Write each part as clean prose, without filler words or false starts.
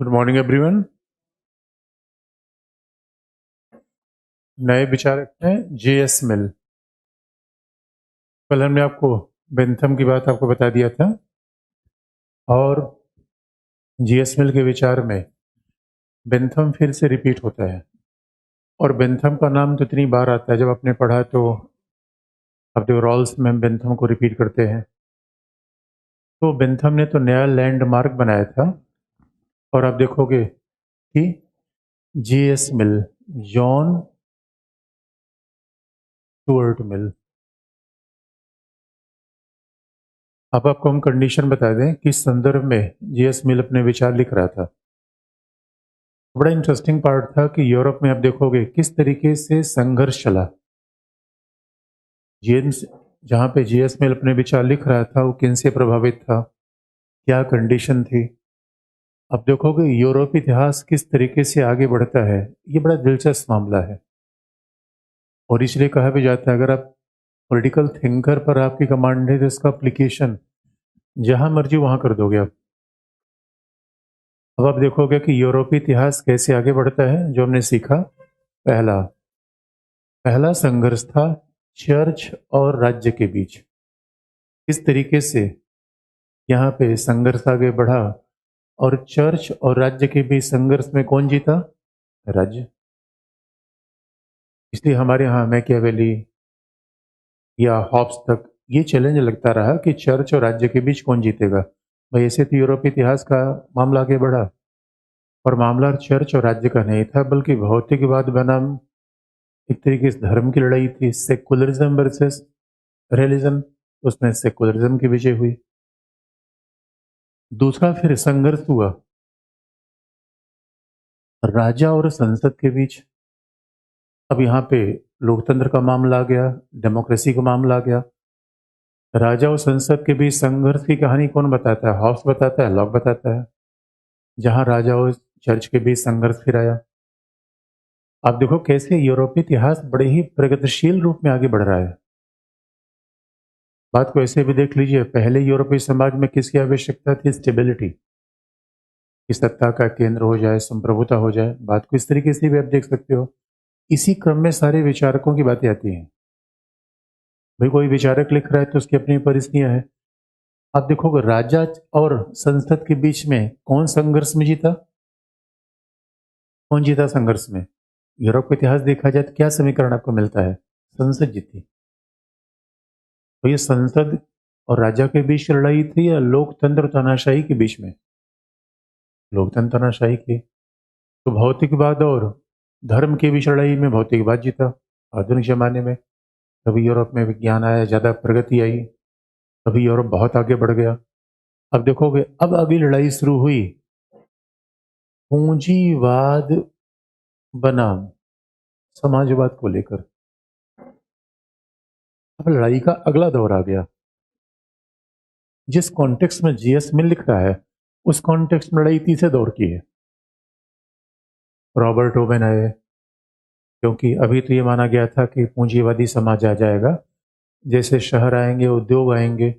Good morning everyone. नए विचारक हैं J.S. मिल। कल हमने आपको बेंथम की बात आपको बता दिया था और J.S. मिल के विचार में बेंथम फिर से रिपीट होता है और बेंथम का नाम तो इतनी बार आता है, जब आपने पढ़ा तो अब जो रॉल्स में बेंथम को रिपीट करते हैं। तो बेंथम ने तो नया लैंडमार्क बनाया था और आप देखोगे कि J.S. मिल, जॉन स्टुअर्ट मिल। अब आपको हम कंडीशन बता दें कि इस संदर्भ में J.S. मिल अपने विचार लिख रहा था। बड़ा इंटरेस्टिंग पार्ट था कि यूरोप में आप देखोगे किस तरीके से संघर्ष चला। जेम्स जहाँ पे J.S. मिल अपने विचार लिख रहा था वो किन से प्रभावित था, क्या कंडीशन थी। अब देखोगे यूरोप इतिहास किस तरीके से आगे बढ़ता है, ये बड़ा दिलचस्प मामला है। और इसलिए कहा भी जाता है अगर आप पॉलिटिकल थिंकर पर आपकी कमांड है तो इसका अप्लीकेशन जहां मर्जी वहां कर दोगे आप। अब आप देखोगे कि यूरोपीय इतिहास कैसे आगे बढ़ता है। जो हमने सीखा, पहला पहला संघर्ष था चर्च और राज्य के बीच। किस तरीके से यहाँ पे संघर्ष आगे बढ़ा और चर्च और राज्य के बीच संघर्ष में कौन जीता? राज्य। इसलिए हमारे यहाँ मैकियावेली या हॉब्स तक ये चैलेंज लगता रहा कि चर्च और राज्य के बीच कौन जीतेगा। भाई ऐसे तो यूरोपीय इतिहास का मामला आगे बढ़ा और मामला चर्च और राज्य का नहीं था, बल्कि भौतिकवाद बनाम एक तरीके से धर्म की लड़ाई थी। सेकुलरिज्म वर्सेस रियलिज्म, उसमें सेकुलरिज्म की विजय हुई। दूसरा फिर संघर्ष हुआ राजा और संसद के बीच। अब यहाँ पे लोकतंत्र का मामला आ गया, डेमोक्रेसी का मामला आ गया। राजा और संसद के बीच संघर्ष की कहानी कौन बताता है? हॉब्स बताता है, लॉक बताता है। जहां राजा और चर्च के बीच संघर्ष फिर आया। आप देखो कैसे यूरोपीय इतिहास बड़े ही प्रगतिशील रूप में आगे बढ़ रहा है। बात को ऐसे भी देख लीजिए, पहले यूरोपीय समाज में किसकी आवश्यकता थी? स्टेबिलिटी, कि सत्ता का केंद्र हो जाए, संप्रभुता हो जाए। बात को इस तरीके से भी आप देख सकते हो। इसी क्रम में सारे विचारकों की बातें आती हैं। भाई कोई विचारक लिख रहा है तो उसकी अपनी परिस्थितियां हैं। आप देखोगे राजा और संसद के बीच में कौन संघर्ष में जीता? कौन जीता संघर्ष में? यूरोप का इतिहास देखा जाए तो क्या समीकरण आपको मिलता है? संसद जीती। तो ये संसद और राजा के बीच लड़ाई थी या लोकतंत्र तानाशाही के बीच में? लोकतंत्र तानाशाही की। तो भौतिकवाद और धर्म के बीच लड़ाई में भौतिकवाद जीता आधुनिक जमाने में। तभी यूरोप में विज्ञान आया, ज्यादा प्रगति आई, तभी यूरोप बहुत आगे बढ़ गया। अब देखोगे अब अगली लड़ाई शुरू हुई पूंजीवाद बनाम समाजवाद को लेकर। अब लड़ाई का अगला दौर आ गया। जिस कॉन्टेक्स्ट में J.S. मिल लिख रहा है उस कॉन्टेक्स्ट में लड़ाई तीसरे दौर की है। रॉबर्ट ओवेन आए, क्योंकि अभी तो ये माना गया था कि पूंजीवादी समाज आ जाएगा, जैसे शहर आएंगे उद्योग आएंगे,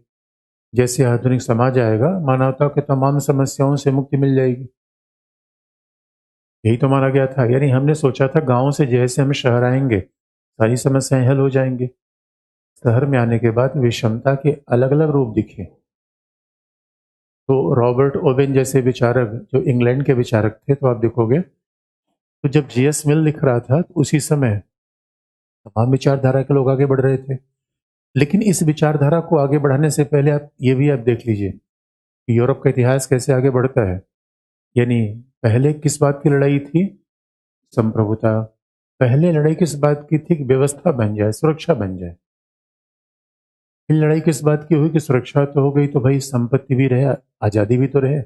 जैसे आधुनिक समाज आएगा मानवता के तमाम समस्याओं से मुक्ति मिल जाएगी। यही तो माना गया था। यानी हमने सोचा था गांव से जैसे हम शहर आएंगे सारी समस्याएं हल हो जाएंगी। शहर में आने के बाद विषमता के अलग अलग रूप दिखे। तो रॉबर्ट ओवेन जैसे विचारक जो इंग्लैंड के विचारक थे, तो आप देखोगे तो जब J.S. मिल लिख रहा था तो उसी समय तमाम विचारधारा के लोग आगे बढ़ रहे थे। लेकिन इस विचारधारा को आगे बढ़ाने से पहले आप ये भी आप देख लीजिए कि यूरोप का इतिहास कैसे आगे बढ़ता है। यानी पहले किस बात की लड़ाई थी? संप्रभुता। पहले लड़ाई किस बात की थी? कि व्यवस्था बन जाए, सुरक्षा बन जाए। फिर लड़ाई किस बात की हुई? कि सुरक्षा तो हो गई तो भाई संपत्ति भी रहे, आजादी भी तो रहे।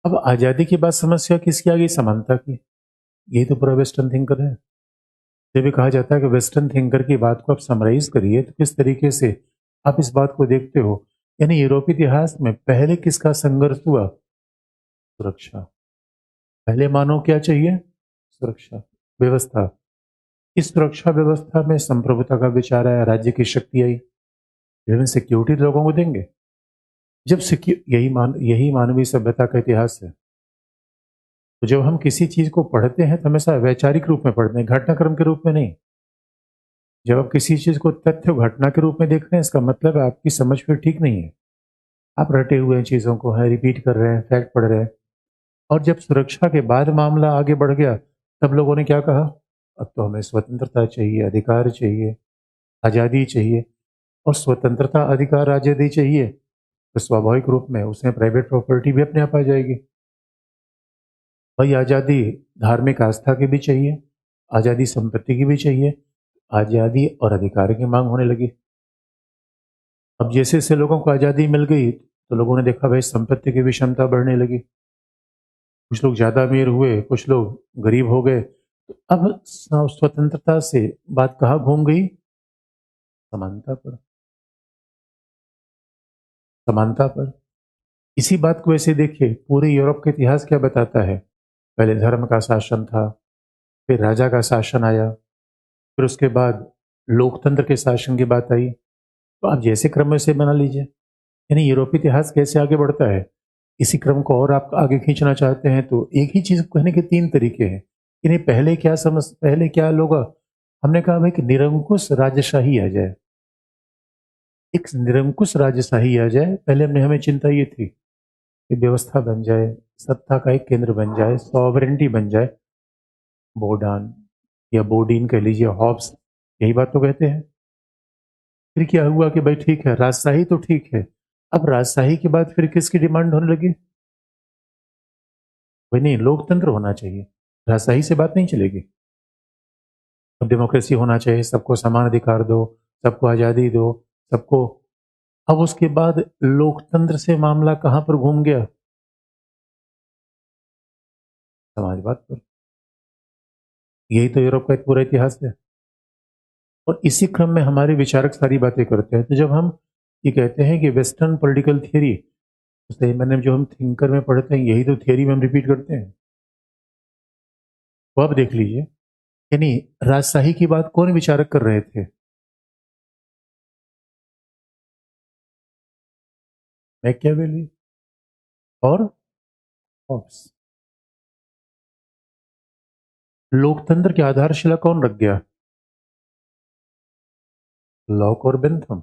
अब आजादी की बात समस्या किसकी आ गई? समानता की। यही तो पूरा वेस्टर्न थिंकर है। ये भी कहा जाता है कि वेस्टर्न थिंकर की बात को आप समराइज करिए तो किस तरीके से आप इस बात को देखते हो। यानी यूरोपीय इतिहास में पहले किसका संघर्ष हुआ? सुरक्षा। पहले मानव क्या चाहिए? सुरक्षा, व्यवस्था। इस सुरक्षा व्यवस्था में संप्रभुता का विचार आया, राज्य की शक्ति आई। इवन सिक्योरिटी लोगों को देंगे। जब यही मानवीय सभ्यता का इतिहास है। तो जब हम किसी चीज को पढ़ते हैं तो हमेशा वैचारिक रूप में पढ़ते हैं, घटनाक्रम के रूप में नहीं। जब आप किसी चीज को तथ्य घटना के रूप में देख रहे हैं, इसका मतलब है आपकी समझ फिर ठीक नहीं है। आप रटे हुए हैं, चीजों को है रिपीट कर रहे हैं, फैक्ट पढ़ रहे हैं। और जब सुरक्षा के बाद मामला आगे बढ़ गया, तब लोगों ने क्या कहा, अब तो हमें स्वतंत्रता चाहिए, अधिकार चाहिए, आज़ादी चाहिए। और स्वतंत्रता, अधिकार, आज़ादी चाहिए तो स्वाभाविक रूप में उसमें प्राइवेट प्रॉपर्टी भी अपने आप आ जाएगी। भाई आज़ादी धार्मिक आस्था की भी चाहिए, आज़ादी संपत्ति की भी चाहिए, आज़ादी और अधिकार की मांग होने लगी। अब जैसे जैसे लोगों को आज़ादी मिल गई तो लोगों ने देखा भाई संपत्ति की भी क्षमता बढ़ने लगी। कुछ लोग ज़्यादा अमीर हुए, कुछ लोग गरीब हो गए। तो अब स्वतंत्रता से बात कहाँ घूम गई, समानता पर। समानता पर। इसी बात को ऐसे देखिए, पूरे यूरोप का इतिहास क्या बताता है। पहले धर्म का शासन था, फिर राजा का शासन आया, फिर उसके बाद लोकतंत्र के शासन की बात आई। तो आप जैसे क्रम से बना लीजिए, यानी यूरोपीय इतिहास कैसे आगे बढ़ता है। इसी क्रम को और आप आगे खींचना चाहते हैं तो एक ही चीज कहने के तीन तरीके हैं। यानी पहले क्या लोग, हमने कहा भाई कि निरंकुश राजशाही आ जाए, एक निरंकुश राजशाही आ जाए। पहले हमने हमें चिंता ये थी कि व्यवस्था बन जाए, सत्ता का एक केंद्र बन जाए, सॉवरेंटी बन जाए। बोर्डान या बोर्डीन कह लीजिए, हॉब्स, यही बात तो कहते हैं। फिर क्या हुआ कि भाई ठीक है, राजशाही तो ठीक है। अब राजशाही के बाद फिर किसकी डिमांड होने लगी, भाई नहीं लोकतंत्र होना चाहिए, राजशाही से बात नहीं चलेगी। अब डेमोक्रेसी होना चाहिए, सबको समान अधिकार दो, सबको आज़ादी दो, सबको। अब उसके बाद लोकतंत्र से मामला कहां पर घूम गया, समाजवाद पर। यही तो यूरोप का एक पूरा इतिहास है। और इसी क्रम में हमारे विचारक सारी बातें करते हैं। तो जब हम ये कहते हैं कि वेस्टर्न पॉलिटिकल थियरी, तो मैंने जो हम थिंकर में पढ़ते हैं यही तो थियरी में हम रिपीट करते हैं। तो अब देख लीजिए, यानी राजशाही की बात कौन विचारक कर रहे थे, मैकियावेली और हॉब्स। लोकतंत्र की आधारशिला कौन रख गया, लॉक और बेंथम।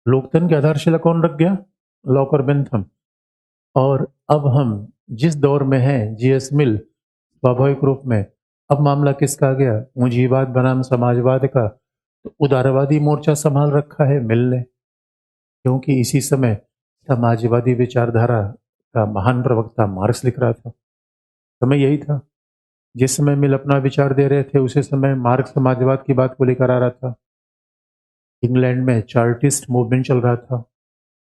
लोकतंत्र की आधारशिला कौन रख गया, लॉक और बेंथम। और अब हम जिस दौर में हैं, जीएस मिल, स्वाभाविक रूप में अब मामला किसका आ गया, पूंजीवाद बनाम समाजवाद का। तो उदारवादी मोर्चा संभाल रखा है मिल ने, क्योंकि इसी समय समाजवादी विचारधारा का महान प्रवक्ता मार्क्स लिख रहा था। समय यही था, जिस समय मिल अपना विचार दे रहे थे उसी समय मार्क्स समाजवाद की बात को लेकर आ रहा था। इंग्लैंड में चार्टिस्ट मूवमेंट चल रहा था।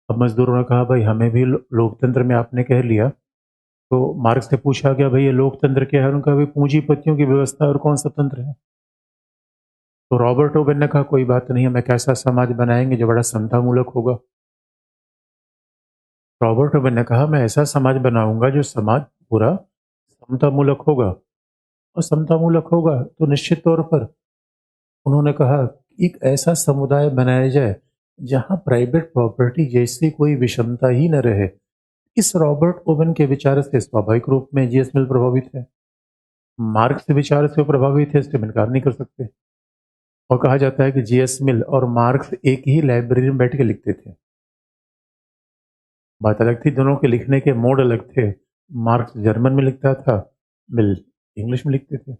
अब मजदूरों ने कहा भाई हमें भी लोकतंत्र में आपने कह लिया। तो मार्क्स से पूछा गया भाई ये लोकतंत्र क्या है, उनका भाई पूंजीपतियों की व्यवस्था और कौन सा तंत्र है। तो रॉबर्ट ओवेन ने कहा कोई बात नहीं, हम एक ऐसा समाज बनाएंगे जो बड़ा समतामूलक होगा। रॉबर्ट ओवेन ने कहा मैं ऐसा समाज बनाऊंगा जो समाज पूरा समतामूलक होगा। और समतामूलक होगा तो निश्चित तौर पर उन्होंने कहा एक ऐसा समुदाय बनाया जाए जहां प्राइवेट प्रॉपर्टी जैसी कोई विषमता ही न रहे। इस रॉबर्ट ओवेन के विचार से स्वाभाविक रूप में जीएस मिल प्रभावित है, मार्क्स के विचार से वो प्रभावित है, इससे हम इनकार नहीं कर सकते। और कहा जाता है कि जीएस मिल और मार्क्स एक ही लाइब्रेरी में बैठ के लिखते थे। बात अलग थी, दोनों के लिखने के मोड अलग थे। मार्क्स जर्मन में लिखता था, मिल इंग्लिश में लिखते थे।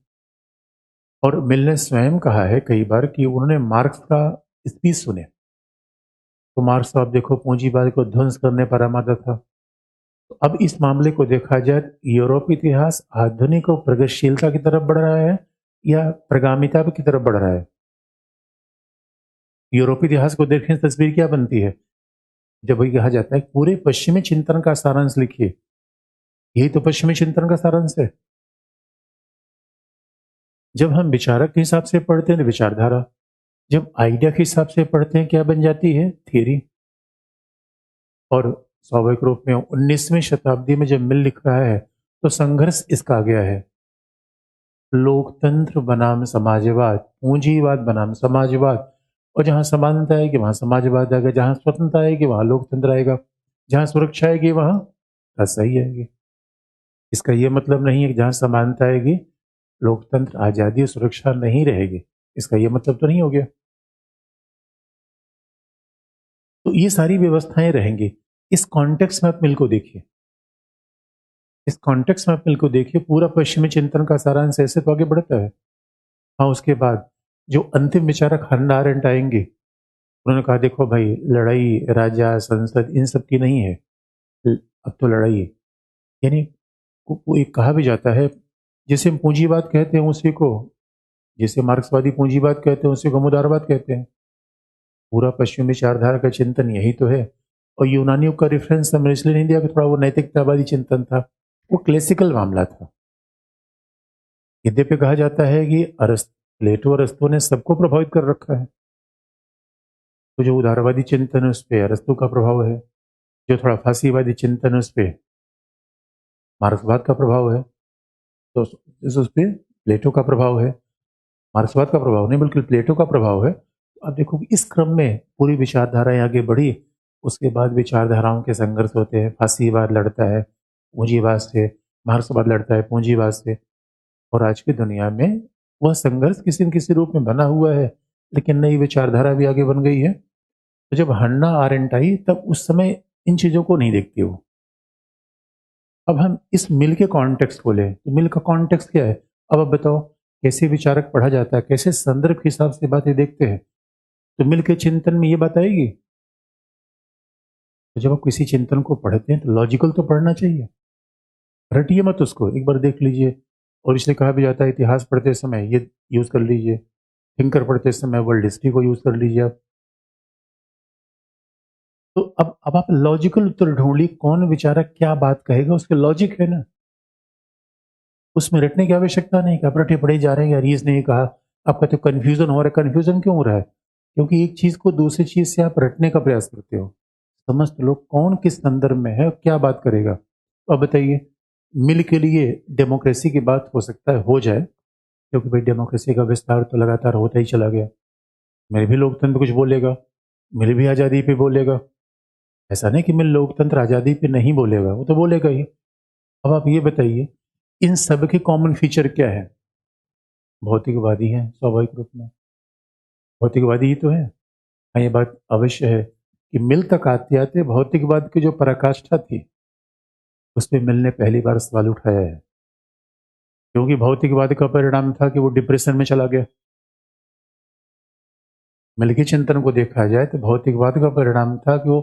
और मिल ने स्वयं कहा है कई बार कि उन्होंने मार्क्स का स्पीच सुने। तो मार्क्स तो आप देखो पूंजीवाद को ध्वंस करने पर आमादा था। तो अब इस मामले को देखा जाए, यूरोपीय इतिहास आधुनिक और प्रगतिशीलता की तरफ बढ़ रहा है या प्रगामिता की तरफ बढ़ रहा है। यूरोपीय इतिहास को देखें तस्वीर क्या बनती है, जब वही कहा जाता है पूरे पश्चिमी चिंतन का सारांश लिखिए। यही तो पश्चिमी चिंतन का सारांश है। जब हम विचारक के हिसाब से पढ़ते हैं तो विचारधारा, जब आइडिया के हिसाब से पढ़ते हैं क्या बन जाती है, थियरी। और स्वाभाविक रूप में 19वीं शताब्दी में जब मिल लिख रहा है तो संघर्ष इसका आ गया है, लोकतंत्र बनाम समाजवाद, पूंजीवाद बनाम समाजवाद। और जहां समानता आएगी वहां समाजवाद आएगा, जहां स्वतंत्रता आएगी वहां लोकतंत्र आएगा। जहाँ सुरक्षा आएगी वहाँ सही आएगी। इसका ये मतलब नहीं है कि जहाँ समानता आएगी लोकतंत्र, आजादी और सुरक्षा नहीं रहेगी। इसका ये मतलब तो नहीं हो गया। तो ये सारी व्यवस्थाएं रहेंगी। इस कॉन्टेक्स्ट में आप मिल को देखिए, इस कॉन्टेक्स्ट में आप मिल को देखिए, पूरा पश्चिमी चिंतन का सारांश ऐसे तो आगे बढ़ता है। हाँ, उसके बाद जो अंतिम विचारक हन्ना अरेंट आएंगे, उन्होंने कहा देखो भाई, लड़ाई राजा संसद इन सब की नहीं है, अब तो लड़ाई है। यानी वो एक कहा भी जाता है, जिसे हम पूंजीवाद कहते हैं उसी को, जिसे मार्क्सवादी पूंजीवाद कहते हैं उसी को हम उदारवाद कहते हैं। पूरा पश्चिमी विचारधारा का चिंतन यही तो है। और यूनानियों का रेफरेंस हमने इसलिए नहीं दिया कि थोड़ा वो नैतिकतावादी चिंतन था, वो क्लासिकल मामला था। यद्यपि कहा जाता है कि प्लेटो और अरस्तु ने सबको प्रभावित कर रखा है। तो जो उदारवादी चिंतन है उस पर अरस्तु का प्रभाव है, जो थोड़ा फांसीवादी चिंतन है उस पर मार्क्सवाद का प्रभाव है, तो उस पर प्लेटो का प्रभाव है। मार्क्सवाद का प्रभाव नहीं बल्कि प्लेटो का प्रभाव है। अब देखो कि इस क्रम में पूरी विचारधाराएं आगे बढ़ी, उसके बाद विचारधाराओं के संघर्ष होते हैं। फांसीवाद लड़ता है पूंजीवाद से, मार्क्सवाद लड़ता है पूंजीवाद से, और आज की दुनिया में वह संघर्ष किसी न किसी रूप में बना हुआ है, लेकिन नई विचारधारा भी आगे बन गई है। तो जब हन्ना आरेंट आई तब उस समय इन चीजों को नहीं देखती वो। अब हम इस मिल के कॉन्टेक्स्ट को लें, तो मिल का कॉन्टेक्स्ट क्या है? अब आप बताओ कैसे विचारक पढ़ा जाता है, कैसे संदर्भ के हिसाब से बातें देखते हैं, तो मिल के चिंतन में ये बात आएगी। तो जब आप किसी चिंतन को पढ़ते हैं तो लॉजिकल तो पढ़ना चाहिए, रटिए मत उसको, एक बार देख लीजिए। और इसलिए कहा भी जाता है इतिहास पढ़ते समय ये यूज कर लीजिए, थिंकर पढ़ते समय वर्ल्ड हिस्ट्री को यूज कर लीजिए आप। तो अब आप लॉजिकल उत्तर ढूंढिए, कौन विचारक क्या बात कहेगा, उसके लॉजिक है ना, उसमें रटने की आवश्यकता नहीं कि आप रटे पढ़े जा रहे हैं, यार ये इसने ये कहा, आपका तो कन्फ्यूजन हो रहा है। कन्फ्यूजन क्यों हो रहा है? क्योंकि एक चीज को दूसरी चीज से आप रटने का प्रयास करते हो। समस्त लोग कौन किस संदर्भ में है, क्या बात करेगा। तो अब बताइए, मिल के लिए डेमोक्रेसी की बात हो सकता है हो जाए, क्योंकि भाई डेमोक्रेसी का विस्तार तो लगातार होता ही चला गया। मेरे भी लोकतंत्र कुछ बोलेगा, मिल भी आज़ादी पे बोलेगा। ऐसा नहीं कि मिल लोकतंत्र आज़ादी पे नहीं बोलेगा, वो तो बोलेगा ही। अब आप ये बताइए, इन सब के कॉमन फीचर क्या है? भौतिकवादी हैं स्वाभाविक रूप में, भौतिकवादी ही तो है। हाँ, ये बात अवश्य है कि मिल तक आते आते भौतिकवाद की जो पराकाष्ठा थी उस पर मिल ने पहली बार सवाल उठाया है। क्योंकि भौतिकवाद का परिणाम था कि वो डिप्रेशन में चला गया। मिल के चिंतन को देखा जाए तो भौतिकवाद का परिणाम था कि वो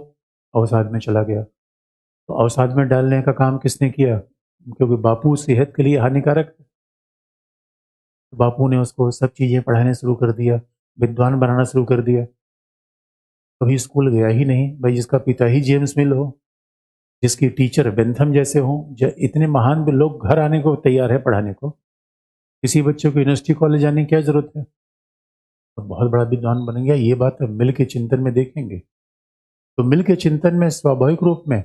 अवसाद में चला गया। तो अवसाद में डालने का काम किसने किया? क्योंकि बापू सेहत के लिए हानिकारक है, तो बापू ने उसको सब चीज़ें पढ़ाने शुरू कर दिया, विद्वान बनाना शुरू कर दिया। कभी स्कूल गया ही नहीं भाई, जिसका पिता ही जेम्स मिल हो, जिसकी टीचर बेंथम जैसे हों, इतने महान भी लोग घर आने को तैयार है पढ़ाने को, किसी बच्चे को यूनिवर्सिटी कॉलेज जाने की क्या जरूरत है? तो बहुत बड़ा विद्वान बन गया। ये बात हम मिल के चिंतन में देखेंगे। तो मिल के चिंतन में स्वाभाविक रूप में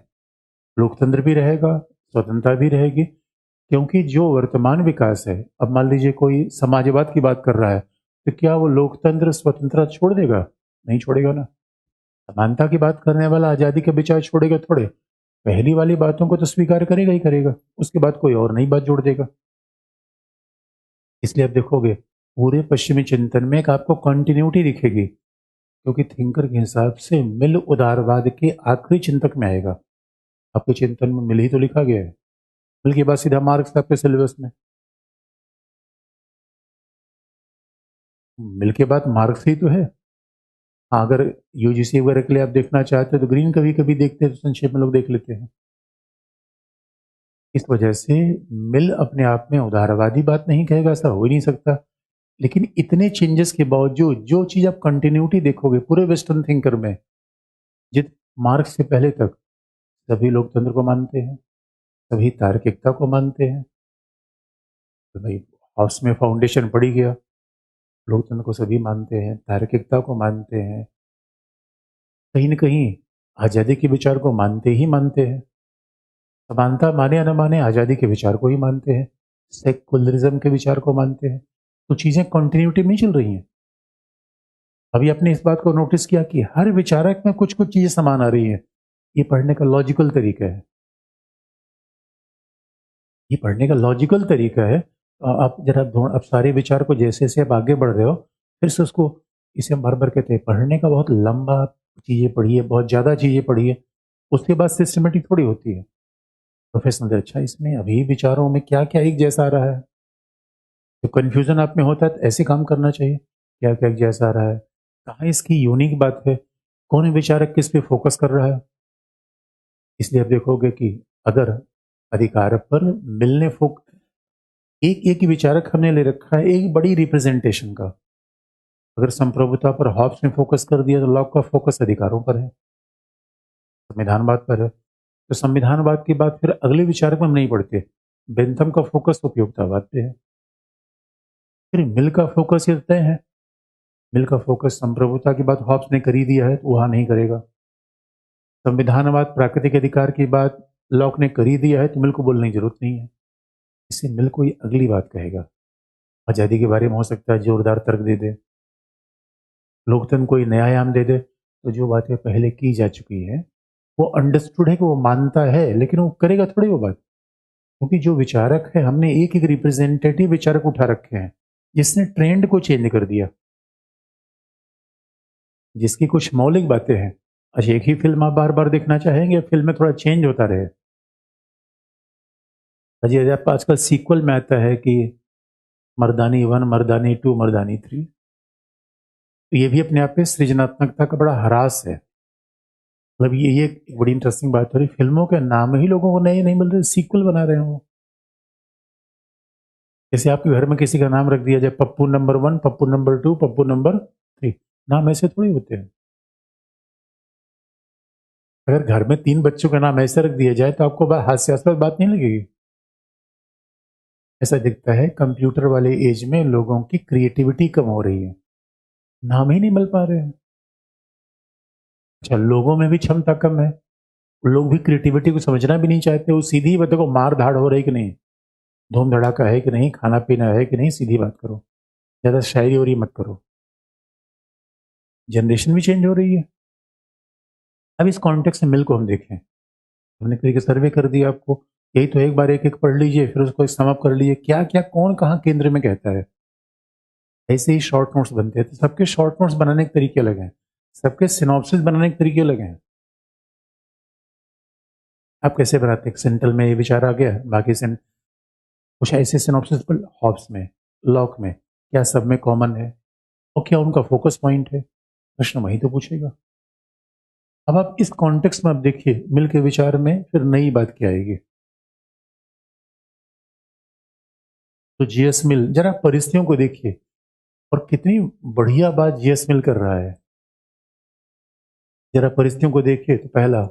लोकतंत्र भी रहेगा, स्वतंत्रता भी रहेगी। क्योंकि जो वर्तमान विकास है, अब मान लीजिए कोई समाजवाद की बात कर रहा है, तो क्या वो लोकतंत्र स्वतंत्रता छोड़ देगा? नहीं छोड़ेगा ना। समानता की बात करने वाला आजादी के विचार छोड़ेगा थोड़े, पहली वाली बातों को तो स्वीकार करेगा ही करेगा, उसके बाद कोई और नई बात जोड़ देगा। इसलिए आप देखोगे पूरे पश्चिमी चिंतन में एक आपको कंटिन्यूटी दिखेगी, क्योंकि थिंकर के हिसाब से मिल उदारवाद के आखिरी चिंतक में आएगा। आपके चिंतन में मिल ही तो लिखा गया है, मिल के बाद सीधा मार्क्स आपके सिलेबस में, मिल के बाद मार्क्स ही तो है। हाँ, अगर यूजीसी वगैरह के लिए आप देखना चाहते हो तो ग्रीन कभी कभी देखते हैं, तो संक्षेप में लोग देख लेते हैं। इस वजह से मिल अपने आप में उदारवादी बात नहीं कहेगा, ऐसा हो ही नहीं सकता। लेकिन इतने चेंजेस के बावजूद जो चीज आप कंटिन्यूटी देखोगे पूरे वेस्टर्न थिंकर में, जित मार्क्स से पहले तक सभी लोकतंत्र को मानते हैं, सभी तार्किकता को मानते हैं। तो भाई हाउस में फाउंडेशन पड़ी गया, लोकतंत्र को सभी मानते हैं, तार्किकता को मानते हैं, कहीं न कहीं आज़ादी के विचार को मानते ही मानते हैं। समानता माने या न माने, आज़ादी के विचार को ही मानते हैं, सेकुलरिज्म के विचार को मानते हैं। तो चीज़ें कंटिन्यूटी में ही चल रही हैं। अभी आपने इस बात को नोटिस किया कि हर विचारक में कुछ कुछ चीज़ें समान आ रही हैं। ये पढ़ने का लॉजिकल तरीका है। ये पढ़ने का लॉजिकल तरीका है। आप जरा ढूँढ, आप सारे विचार को जैसे-जैसे आप आगे बढ़ रहे हो, फिर से उसको, इसे हम बार-बार कहते हैं, पढ़ने का बहुत लंबा चीज़ें पढ़िए, बहुत ज़्यादा चीज़ें पढ़िए, उसके बाद सिस्टमैटिक थोड़ी होती है। प्रोफेशनल, अच्छा इसमें अभी विचारों में क्या-क्या एक जैसा आ रहा है? तो कन्फ्यूज़न आप में होता है तो ऐसे काम करना चाहिए, क्या-क्या एक जैसा आ रहा है? कहाँ इसकी यूनिक बात है? कौन विचारक किस पे फ़ोकस कर रहा है? इसलिए आप देखोगे कि अगर अधिकार पर मिलने फ़ोक एक-एक विचारक हमने ले रखा है एक बड़ी रिप्रेजेंटेशन का। अगर संप्रभुता पर हॉब्स ने फ़ोकस कर दिया तो लॉक का फ़ोकस अधिकारों पर है, संविधानवाद पर है। तो संविधानवाद के बाद फिर अगले विचारक में हम नहीं पढ़ते। बेंथम का फ़ोकस उपयोगितावाद पे है। फिर मिल का फ़ोकस ये तय है। मिल का फ़ोकस संप्रभुता की बात हॉब्स ने कर ही दिया है, तो वहाँ नहीं करेगा। संविधानवाद प्राकृतिक अधिकार की बात लॉक ने कर ही दिया है, तो मिल को बोलने की ज़रूरत नहीं है। इससे मिल कोई अगली बात कहेगा। आज़ादी के बारे में हो सकता है जोरदार तर्क दे दे, लोकतंत्र कोई नया आयाम दे दे, तो जो बातें पहले की जा चुकी हैं, वो अंडरस्टूड है कि वो मानता है, लेकिन वो करेगा थोड़ी वो बात। क्योंकि जो विचारक है, हमने एक-एक रिप्रेजेंटेटिव विचारक उठा रखे हैं, जिसने ट्रेंड को चेंज कर दिया, जिसकी कुछ मौलिक बातें हैं। अच्छा, एक ही फ़िल्म आप बार-बार देखना चाहेंगे या फ़िल्म में थोड़ा चेंज होता रहे? अजय आप आजकल सीक्वल में आता है कि मर्दानी 1, मर्दानी 2, मर्दानी 3, तो ये भी अपने आप में सृजनात्मकता का बड़ा ह्रास है। मतलब ये एक बड़ी इंटरेस्टिंग बात हो रही है, फ़िल्मों के नाम ही लोगों को नए नहीं मिल रहे, सीक्वल बना रहे हैं वो। जैसे आपके घर में किसी का नाम रख दिया जाए Pappu number 1, Pappu number 2, Pappu number 3, नाम ऐसे थोड़ी होते हैं। अगर घर में 3 बच्चों का नाम ऐसे रख दिया जाए तो आपको हास्यास्पद बात नहीं लगेगी? ऐसा दिखता है कंप्यूटर वाले एज में लोगों की क्रिएटिविटी कम हो रही है, नाम ही नहीं मिल पा रहे हैं। अच्छा, लोगों में भी क्षमता कम है, लोग भी क्रिएटिविटी को समझना भी नहीं चाहते, वो सीधी बातों को मार धाड़ हो रही कि नहीं, धूम धड़ाका है कि नहीं, खाना पीना है कि नहीं, सीधी बात करो, ज़्यादा शायरी वायरी मत करो। जनरेशन भी चेंज हो रही है। अब इस कॉन्टेक्स्ट में मिल को हम देखें, हमने तरीके सर्वे कर दिया आपको, यही तो एक बार एक-एक पढ़ लीजिए, फिर उसको सम अप कर लीजिए, क्या-क्या कौन कहाँ केंद्र में कहता है। ऐसे ही शॉर्ट नोट्स बनते हैं, तो सबके शॉर्ट नोट्स बनाने के तरीके अलग हैं, सबके सिनॉप्सिस बनाने के तरीके अलग हैं। आप कैसे बनाते हैं? सेंट्रल में ये विचार आ गया, बाकी सेंट कुछ ऐसे सिनॉप्सिस पर हॉब्स में, लॉक में, क्या सब में कॉमन है और क्या उनका फोकस पॉइंट है? प्रश्न वही तो पूछेगा। अब आप इस कॉन्टेक्स्ट में आप देखिए, मिल के विचार में फिर नई बात क्या आएगी? तो जीएस मिल जरा परिस्थितियों को देखिए और कितनी बढ़िया बात जीएस मिल कर रहा है। जरा परिस्थितियों को देखिए तो पहला,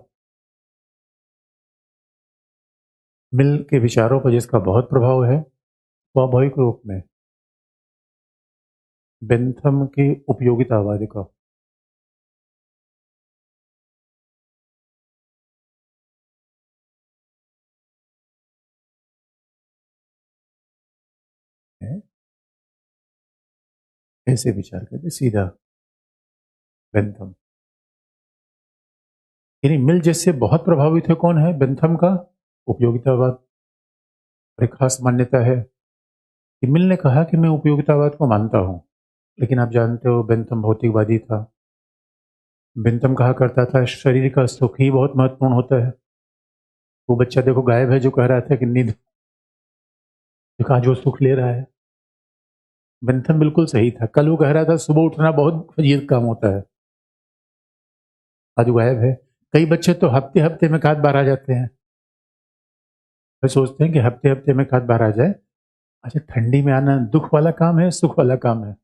मिल के विचारों पर जिसका बहुत प्रभाव है, स्वाभाविक रूप में बेंथम के उपयोगितावाद का है। ऐसे विचार करते सीधा बेंथम, यानी मिल जिससे बहुत प्रभावित है कौन है? बेंथम का उपयोगितावाद। और एक खास मान्यता है कि मिल ने कहा कि मैं उपयोगितावाद को मानता हूं, लेकिन आप जानते हो बेंथम भौतिकवादी था। बेंथम कहा करता था शरीर का सुख ही बहुत महत्वपूर्ण होता है। वो बच्चा देखो गायब है जो कह रहा था कि नींद, जो कहा जो सुख ले रहा है। बेंथम बिल्कुल सही था। कल वो कह रहा था सुबह उठना बहुत फजीयत काम होता है, आज वो गायब है। कई बच्चे तो हफ्ते हफ्ते में खाद बाहर आ जाते हैं, वे सोचते हैं कि हफ्ते हफ्ते में खाद बाहर आ जाए। अच्छा, ठंडी में आना दुख वाला काम है, सुख वाला काम है?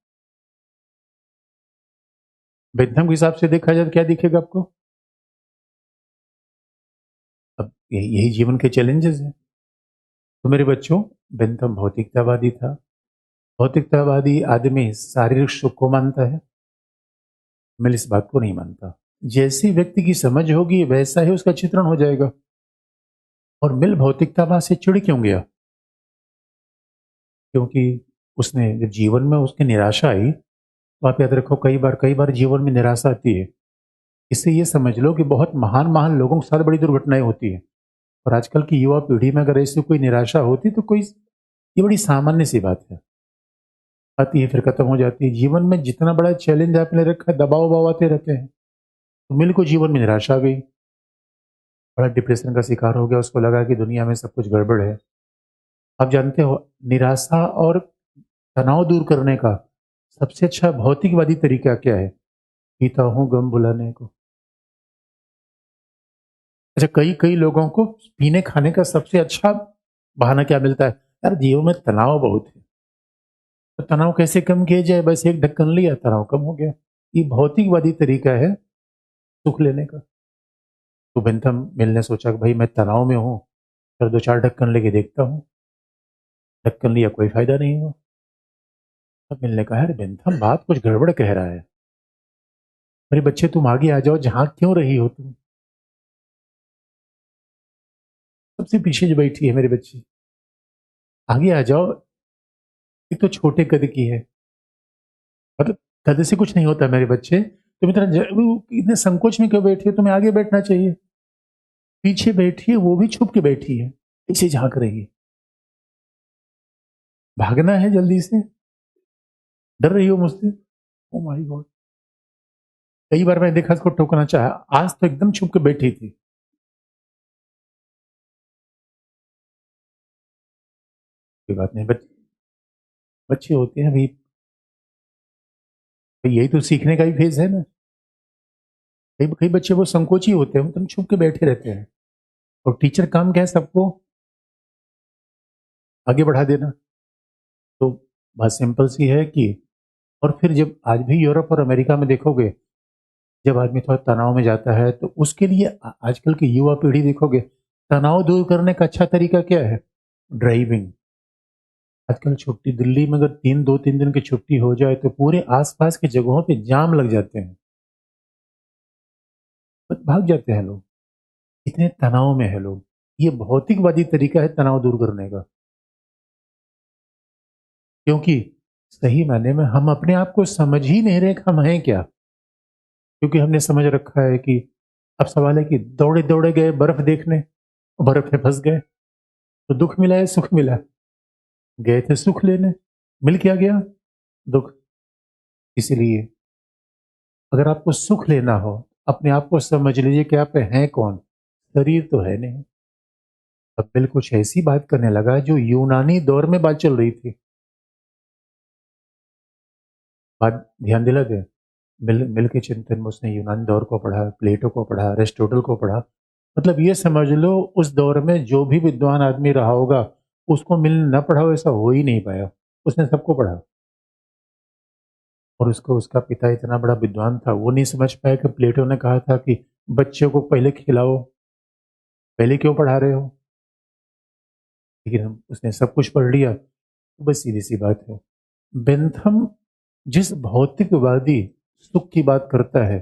बेंथम के हिसाब से देखा जाए तो क्या दिखेगा आपको? अब यही जीवन के चैलेंजेस हैं। तो मेरे बच्चों, बेंथम भौतिकतावादी था। भौतिकतावादी आदमी शारीरिक सुख को मानता है, मैं इस बात को नहीं मानता। जैसी व्यक्ति की समझ होगी वैसा ही उसका चित्रण हो जाएगा। और मिल भौतिकतावाद से चिढ़ क्यों गया? क्योंकि उसने जब जीवन में उसकी निराशा आई, तो आप याद रखो कई बार जीवन में निराशा आती है, इससे ये समझ लो कि बहुत महान महान लोगों के साथ बड़ी दुर्घटनाएं होती हैं, और आजकल की युवा पीढ़ी में अगर ऐसी कोई निराशा होती तो कोई, ये बड़ी सामान्य सी बात है, आती है फिर खत्म हो जाती है। जीवन में जितना बड़ा चैलेंज आपने रखा है, दबाव उबाव आते रहते हैं। तो मिल को जीवन में निराशा आ गई, बड़ा डिप्रेशन का शिकार हो गया, उसको लगा कि दुनिया में सब कुछ गड़बड़ है। आप जानते हो, निराशा और तनाव दूर करने का सबसे अच्छा भौतिकवादी तरीका क्या है? पीता हूँ गम भुलाने को। अच्छा, कई कई लोगों को पीने खाने का सबसे अच्छा बहाना क्या मिलता है? यार जीवन में तनाव बहुत है, तो तनाव कैसे कम किया जाए, बस एक ढक्कन लिया तनाव कम हो गया। ये भौतिकवादी तरीका है सुख लेने का। तो बेंथम मिल ने सोचा कि भाई मैं तनाव में हूँ, फिर दो चार ढक्कन लेके देखता हूँ। ढक्कन लिया, कोई फायदा नहीं हुआ। तब मिल ने कहा, अरे बेंथम बात कुछ गड़बड़ कह रहा है। अरे बच्चे तुम आगे आ जाओ, झांक क्यों रही हो तुम? सबसे पीछे जो बैठी है मेरी बच्ची, आगे आ जाओ। एक तो छोटे कद की है, मतलब कद से कुछ नहीं होता मेरे बच्चे, तुम इतना इतने संकोच में क्यों बैठी हो? तुम्हें आगे बैठना चाहिए। पीछे बैठी है, वो भी छुप के बैठी है, इसे झांक रही है। भागना है जल्दी से, डर रही हो मुझसे? Oh my God. कई बार मैंने देखा इसको टोकना चाहा, आज तो एकदम छुप के बैठी थी। कोई बात नहीं, बच्चे होते हैं अभी, तो यही तो सीखने का ही फेज है ना। कई कई बच्चे वो संकोची होते हैं, वो तुम छुप के बैठे रहते हैं, और टीचर काम क्या है, सबको आगे बढ़ा देना। तो बात सिंपल सी है कि, और फिर जब आज भी यूरोप और अमेरिका में देखोगे, जब आदमी थोड़ा तनाव में जाता है तो उसके लिए आजकल की युवा पीढ़ी देखोगे, तनाव दूर करने का अच्छा तरीका क्या है? ड्राइविंग। आजकल छुट्टी दिल्ली में अगर 2-3 दिन की छुट्टी हो जाए तो पूरे आसपास की जगहों पे जाम लग जाते हैं, बस भाग जाते हैं लोग, इतने तनाव में है लोग। ये भौतिकवादी तरीका है तनाव दूर करने का, क्योंकि सही मायने में हम अपने आप को समझ ही नहीं रहे कि हम हैं क्या। क्योंकि हमने समझ रखा है कि, अब सवाल है कि दौड़े दौड़े गए बर्फ देखने, बर्फ में फंस गए, तो दुख मिला है सुख मिला? गए थे सुख लेने, मिल क्या गया? दुख। इसीलिए अगर आपको सुख लेना हो, अपने आप को समझ लीजिए कि आप हैं कौन। शरीर तो है नहीं। अब बिल कुछ ऐसी बात करने लगा जो यूनानी दौर में बात चल रही थी। बात ध्यान दिला दे। मिल मिल के चिंतन में उसने यूनानी दौर को पढ़ा, प्लेटो को पढ़ा, एरिस्टोटल को पढ़ा। मतलब ये समझ लो उस दौर में जो भी विद्वान आदमी रहा होगा, उसको मिल न पढ़ा हो ऐसा हो ही नहीं पाया। उसने सबको पढ़ा। और उसको उसका पिता इतना बड़ा विद्वान था, वो नहीं समझ पाया कि प्लेटो ने कहा था कि बच्चों को पहले खिलाओ, पहले क्यों पढ़ा रहे हो? लेकिन हम उसने सब कुछ पढ़ लिया। तो बस सीधी सी बात है, बेंथम जिस भौतिकवादी सुख की बात करता है,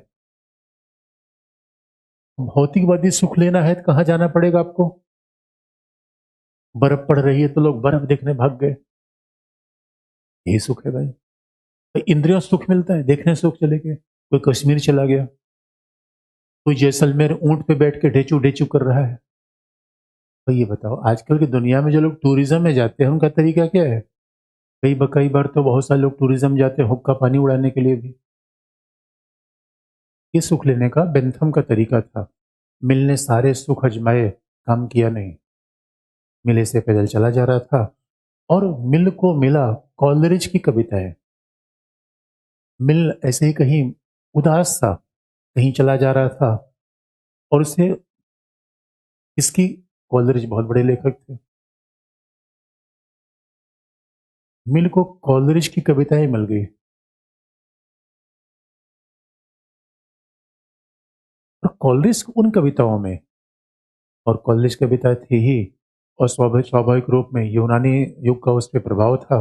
भौतिकवादी सुख लेना है तो कहाँ जाना पड़ेगा आपको? बर्फ पड़ रही है तो लोग बर्फ देखने भाग गए, यही सुख है भाई। तो इंद्रियों से सुख मिलता है, देखने से सुख चले गए। कोई कश्मीर चला गया, कोई जैसलमेर ऊंट पे बैठ के ढेचू ढेचू कर रहा है। तो ये बताओ, आजकल की दुनिया में जो लोग टूरिज्म में जाते हैं उनका तरीका क्या है? कई बार तो बहुत सारे लोग टूरिज्म जाते हैं हुक्का पानी उड़ाने के लिए भी। ये सुख लेने का बेंथम का तरीका था। मिल ने सारे सुख अजमाए, काम किया नहीं। मिल से पैदल चला जा रहा था, और मिल को मिला कॉलरिज की कविता है। मिल ऐसे ही कहीं उदास था, कहीं चला जा रहा था, और उसे इसकी, कॉलरिज बहुत बड़े लेखक थे, मिल को कॉलरिज की कविताएं मिल गई। और कॉलरिज उन कविताओं में, और कॉलरिज कविता थी ही, और स्वाभाविक स्वाभाविक रूप में यूनानी युग का उस पर प्रभाव था।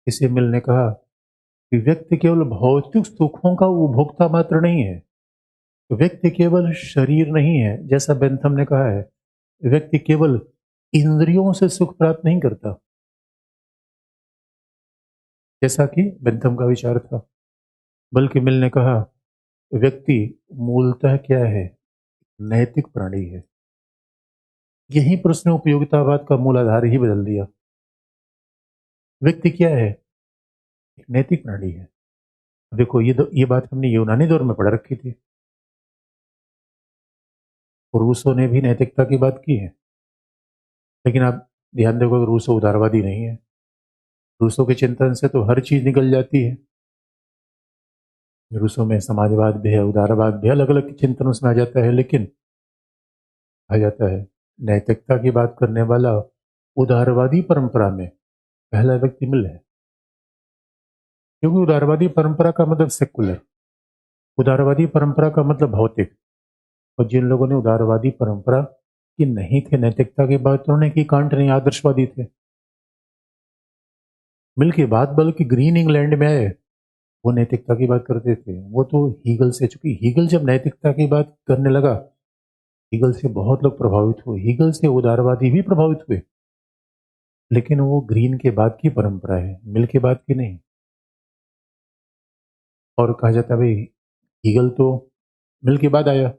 इसे मिल ने कहा कि व्यक्ति केवल भौतिक सुखों का उपभोक्ता मात्र नहीं है, व्यक्ति केवल शरीर नहीं है, जैसा बेंथम ने कहा है, व्यक्ति केवल इंद्रियों से सुख प्राप्त नहीं करता, जैसा कि बेंथम का विचार था। बल्कि मिल ने कहा व्यक्ति मूलतः क्या है? नैतिक प्राणी है। यहीं पर उसने उपयोगितावाद का मूल आधार ही बदल दिया। व्यक्ति क्या है? एक नैतिक प्राणी है। देखो ये बात हमने यूनानी दौर में पढ़ रखी थी। रूसो ने भी नैतिकता की बात की है, लेकिन आप ध्यान देखो, रूसो उदारवादी नहीं है। रूसो के चिंतन से तो हर चीज निकल जाती है। रूसो में समाजवाद भी है, उदारवाद भी, अलग अलग चिंतन उसमें आ जाता है, लेकिन आ जाता है नैतिकता की बात करने वाला उदारवादी परंपरा में पहला व्यक्ति मिल है। क्योंकि उदारवादी परंपरा का मतलब सेकुलर, उदारवादी परंपरा का मतलब भौतिक। और जिन लोगों ने उदारवादी परंपरा की नहीं थे नैतिकता की बात, उन्होंने की कांट नहीं, आदर्शवादी थे। मिल के बाद बल्कि ग्रीन इंग्लैंड में आए, वो नैतिकता की बात करते थे। वो तो हीगल से, चूंकि हीगल जब नैतिकता की बात करने लगा, हीगल से बहुत लोग प्रभावित हुए, हीगल से उदारवादी भी प्रभावित हुए, लेकिन वो ग्रीन के बाद की परंपरा है, मिल के बाद की नहीं। और कहा जाता है भाई हीगल तो मिल के बाद आया।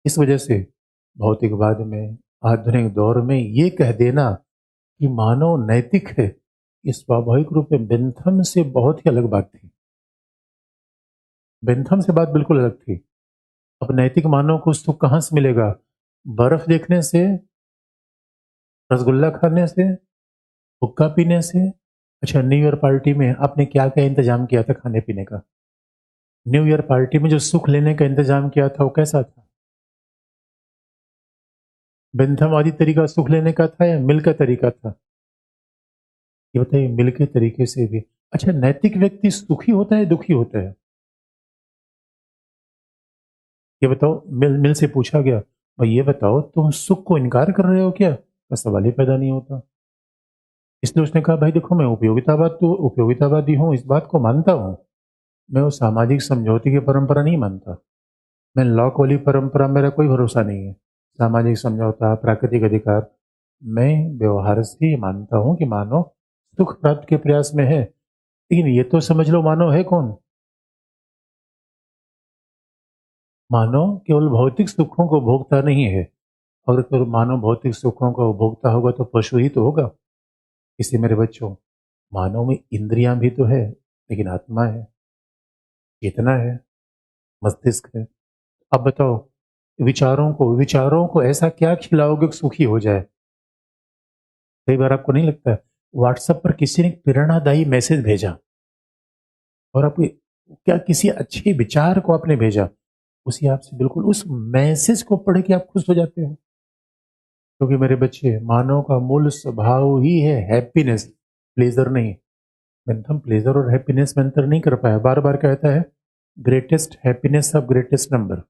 इस वजह से भौतिकवाद में, आधुनिक दौर में ये कह देना कि मानव नैतिक है, ये स्वाभाविक रूप में बेंथम से बहुत ही अलग बात थी। बेंथम से बात बिल्कुल अलग थी। अब नैतिक मानव को सुख कहाँ से मिलेगा? बर्फ देखने से, रसगुल्ला खाने से, हुक्का पीने से? अच्छा, न्यू ईयर पार्टी में आपने क्या क्या इंतजाम किया था खाने पीने का? न्यू ईयर पार्टी में जो सुख लेने का इंतजाम किया था वो कैसा था? बेंथमवादी तरीका सुख लेने का था या मिल का तरीका था? ये बताइए, मिल के तरीके से भी। अच्छा, नैतिक व्यक्ति सुखी होता है दुखी होता है? ये बताओ, मिल मिल से पूछा गया, भाई ये बताओ तुम सुख को इनकार कर रहे हो क्या? का सवाल ही पैदा नहीं होता। इसलिए उसने कहा भाई देखो, मैं उपयोगितावादी हूँ, इस बात को मानता हूँ। मैं वो सामाजिक समझौते की परंपरा नहीं मानता। मैं लॉक वाली परंपरा, मेरा कोई भरोसा नहीं है। सामाजिक समझौता, प्राकृतिक अधिकार, मैं व्यवहार से ही मानता हूँ कि मानव सुख प्राप्त के प्रयास में है। लेकिन ये तो समझ लो, मानव है कौन? मानव केवल भौतिक सुखों को भोगता नहीं है। अगर केवल मानव भौतिक सुखों को भोगता होगा तो पशु ही तो होगा। इसी मेरे बच्चों, मानव में इंद्रियां भी तो है, लेकिन आत्मा है, चेतना है, मस्तिष्क है। अब बताओ, विचारों को ऐसा क्या खिलाओगे कि सुखी हो जाए? कई बार आपको नहीं लगता है, व्हाट्सएप पर किसी ने एक प्रेरणादायी मैसेज भेजा और आप क्या किसी अच्छे विचार को आपने भेजा, उसी आपसे बिल्कुल उस मैसेज को पढ़ के आप खुश हो जाते हो। क्योंकि मेरे बच्चे, मानव का मूल स्वभाव ही है हैप्पीनेस, प्लेजर नहीं। बेंथम प्लेजर और हैप्पीनेस में अंतर नहीं कर पाया, बार बार कहता है greatest happiness of greatest number.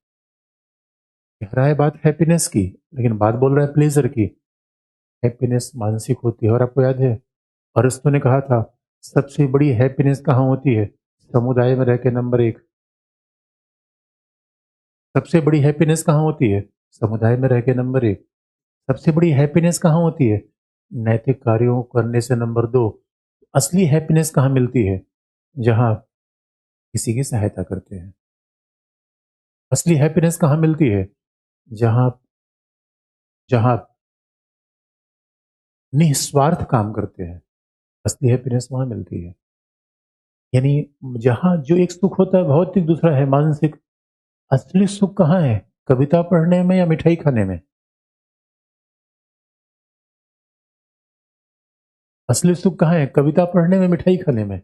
कह रहा है बात हैप्पीनेस की, लेकिन बात बोल रहा है प्लेजर की। हैप्पीनेस मानसिक होती है। और आपको याद है अरस्तु ने कहा था, सबसे बड़ी हैप्पीनेस कहाँ होती है? समुदाय में रह के, नंबर एक। सबसे बड़ी हैप्पीनेस कहाँ होती है? समुदाय में रह के, नंबर एक। सबसे बड़ी हैप्पीनेस कहाँ होती है? नैतिक कार्यों करने से, नंबर दो। असली हैप्पीनेस कहाँ मिलती है? जहां किसी की सहायता करते हैं। असली हैप्पीनेस कहाँ मिलती है? जहां जहां निस्वार्थ काम करते हैं, असली हैप्पीनेस वहां मिलती है। यानी जहां जो एक सुख होता है भौतिक, दूसरा है मानसिक। असली सुख कहाँ है? कविता पढ़ने में या मिठाई खाने में? असली सुख कहाँ है? कविता पढ़ने में, मिठाई खाने में?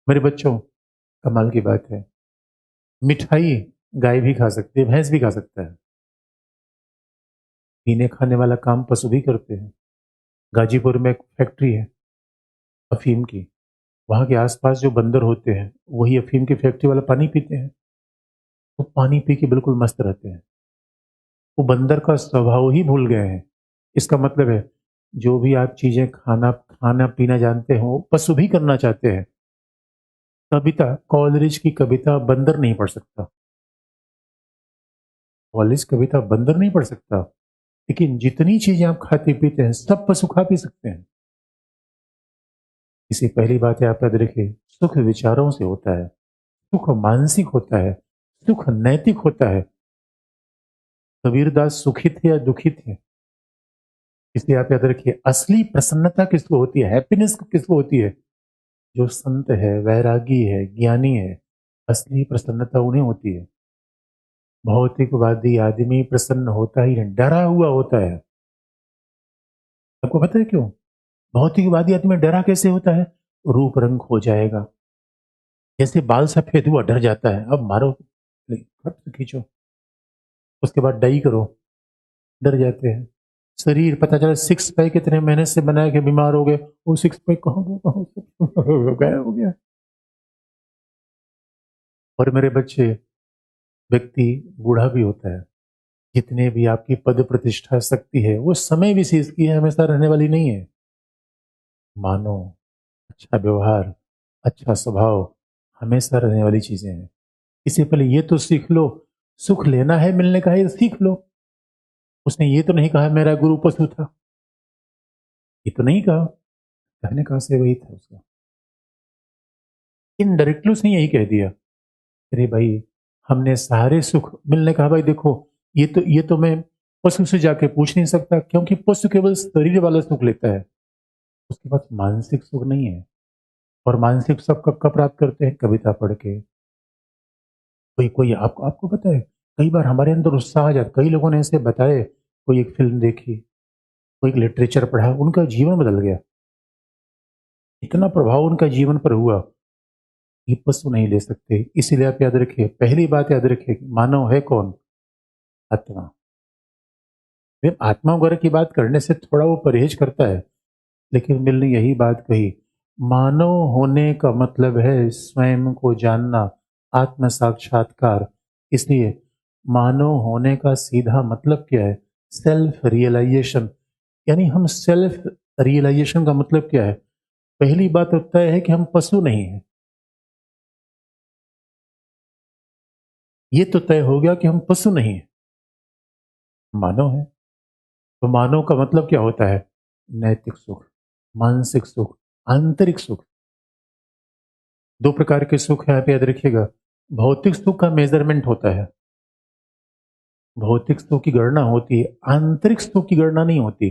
मेरे बच्चों, कमाल की बात है, मिठाई गाय भी खा सकती है, भैंस भी खा सकता है। पीने खाने वाला काम पशु भी करते हैं। गाजीपुर में एक फैक्ट्री है अफीम की, वहां के आसपास जो बंदर होते हैं वही अफीम की फैक्ट्री वाला पानी पीते हैं। तो पानी पी के बिल्कुल मस्त रहते हैं। वो बंदर का स्वभाव ही भूल गए हैं। इसका मतलब है, जो भी आप चीजें खाना खाना पीना जानते हो, वो पशु भी करना चाहते हैं। कविता, कॉलरिज की कविता बंदर नहीं पढ़ सकता। कॉलेज कविता बंदर नहीं पढ़ सकता, लेकिन जितनी चीजें आप खाते पीते हैं सब पशु खा पी सकते हैं। इसी पहली बात है, आप याद रखिए, सुख विचारों से होता है। सुख मानसिक होता है, सुख नैतिक होता है। कबीरदास सुखी थे या दुखी थे? इसलिए आप याद रखिए, असली प्रसन्नता किसको होती है, हैप्पीनेस किसको होती है? जो संत है, वैरागी है, ज्ञानी है, असली प्रसन्नता उन्हें होती है। भौतिकवादी आदमी प्रसन्न होता ही नहीं, डरा हुआ होता है। आपको पता है क्यों? भौतिकवादी आदमी डरा कैसे होता है? रूप रंग खो जाएगा, जैसे बाल सफेद हुआ डर जाता है, अब मारो, खत से खींचो, उसके बाद डाई करो, डर जाते हैं। शरीर पता चला सिक्स पैक इतने मेहनत से बनाया कि बीमार हो गए, वो सिक्स पैक कहाँ गया, गायब हो गया। और मेरे बच्चे, व्यक्ति बूढ़ा भी होता है, जितने भी आपकी पद प्रतिष्ठा शक्ति है वो समय विशेष की है, हमेशा रहने वाली नहीं है। मानो, अच्छा व्यवहार, अच्छा स्वभाव हमेशा रहने वाली चीजें हैं। इससे पहले ये तो सीख लो, सुख लेना है मिलने का है, सीख लो। उसने ये तो नहीं कहा मेरा गुरु पशु था, ये तो नहीं कहा, कहने कहा से वही था उसका। इनडायरेक्टली उसने यही कह दिया, अरे भाई हमने सारे सुख मिलने कहा, भाई देखो ये तो मैं पशु से जाके पूछ नहीं सकता, क्योंकि पशु केवल शरीर वाला सुख लेता है, उसके पास मानसिक सुख नहीं है। और मानसिक सुख कब कब प्राप्त करते हैं? कविता पढ़ के। कोई कोई आपको आपको पता है, कई बार हमारे अंदर उत्साह आ जाता, कई लोगों ने ऐसे बताए, कोई एक फिल्म देखी, कोई एक लिटरेचर पढ़ा, उनका जीवन बदल गया, इतना प्रभाव उनका जीवन पर हुआ, ये पशु नहीं ले सकते। इसीलिए आप याद रखिए, पहली बात याद रखिए, मानव है कौन? आत्मा। वे आत्मा वगैरह की बात करने से थोड़ा वो परहेज करता है, लेकिन मिल ने यही बात कही, मानव होने का मतलब है स्वयं को जानना, आत्म साक्षात्कार। इसलिए मानव होने का सीधा मतलब क्या है? Self realization. यानी हम सेल्फ रियलाइजेशन का मतलब क्या है? पहली बात तो तय है कि हम पशु नहीं हैं, ये तो तय हो गया कि हम पशु नहीं हैं, मानव हैं। तो मानव का मतलब क्या होता है? नैतिक सुख, मानसिक सुख, आंतरिक सुख। दो प्रकार के सुख है, आप याद रखिएगा। भौतिक सुख का मेजरमेंट होता है, भौतिक सुख की गणना होती है, आंतरिक सुख की गणना नहीं होती।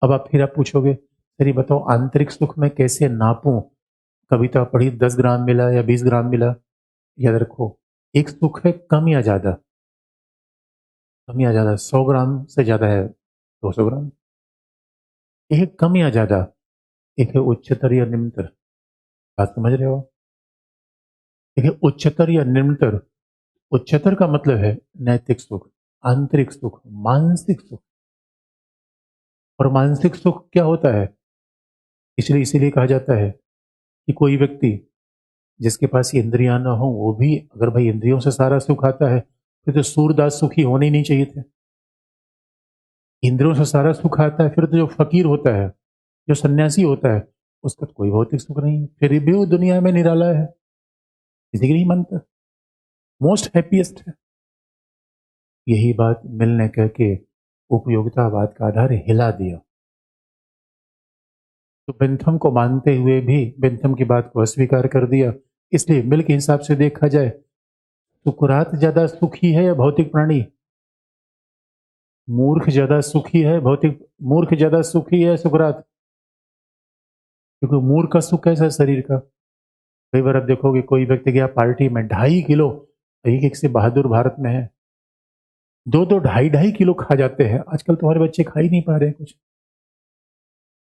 अब आप पूछोगे, सर ये बताओ आंतरिक सुख में कैसे नापूं? कविता पढ़ी 10 ग्राम मिला या 20 ग्राम मिला? याद रखो, एक सुख है कम या ज्यादा, कम या ज्यादा 100 ग्राम से ज्यादा है 200 ग्राम, एक कम या ज्यादा, एक है उच्चतर या निम्नतर। बात समझ रहे हो? एक है उच्चतर या निम्नतर। उच्चतर का मतलब है नैतिक सुख, आंतरिक सुख, मानसिक सुख। और मानसिक सुख क्या होता है? इसलिए इसीलिए कहा जाता है कि कोई व्यक्ति जिसके पास ये इंद्रियां ना हो, वो भी अगर भाई इंद्रियों से सारा सुख आता है, फिर तो सूरदास सुखी होने ही नहीं चाहिए थे। इंद्रियों से सारा सुख आता है, फिर तो जो फकीर होता है, जो सन्यासी होता है, उसका तो कोई भौतिक सुख नहीं है, फिर भी वो दुनिया में निराला है, किसी की नहीं मानता, मोस्ट हैप्पीएस्ट है। यही बात मिल ने कह के उपयोगितावाद का आधार हिला दिया। तो बेंथम को मानते हुए भी बेंथम की बात को अस्वीकार कर दिया। इसलिए मिल के हिसाब से देखा जाए, सुकरात ज्यादा सुखी है या भौतिक प्राणी? मूर्ख ज्यादा सुखी है, भौतिक मूर्ख ज्यादा सुखी है सुकरात? क्योंकि मूर्ख का सुख कैसा है? शरीर का। कई बार आप देखोगे, कोई व्यक्ति गया पार्टी में 2.5 किलो, एक एक से बहादुर भारत में है, दो दो 2.5 2.5 किलो खा जाते हैं। आजकल तुम्हारे बच्चे खा ही नहीं पा रहे हैं कुछ।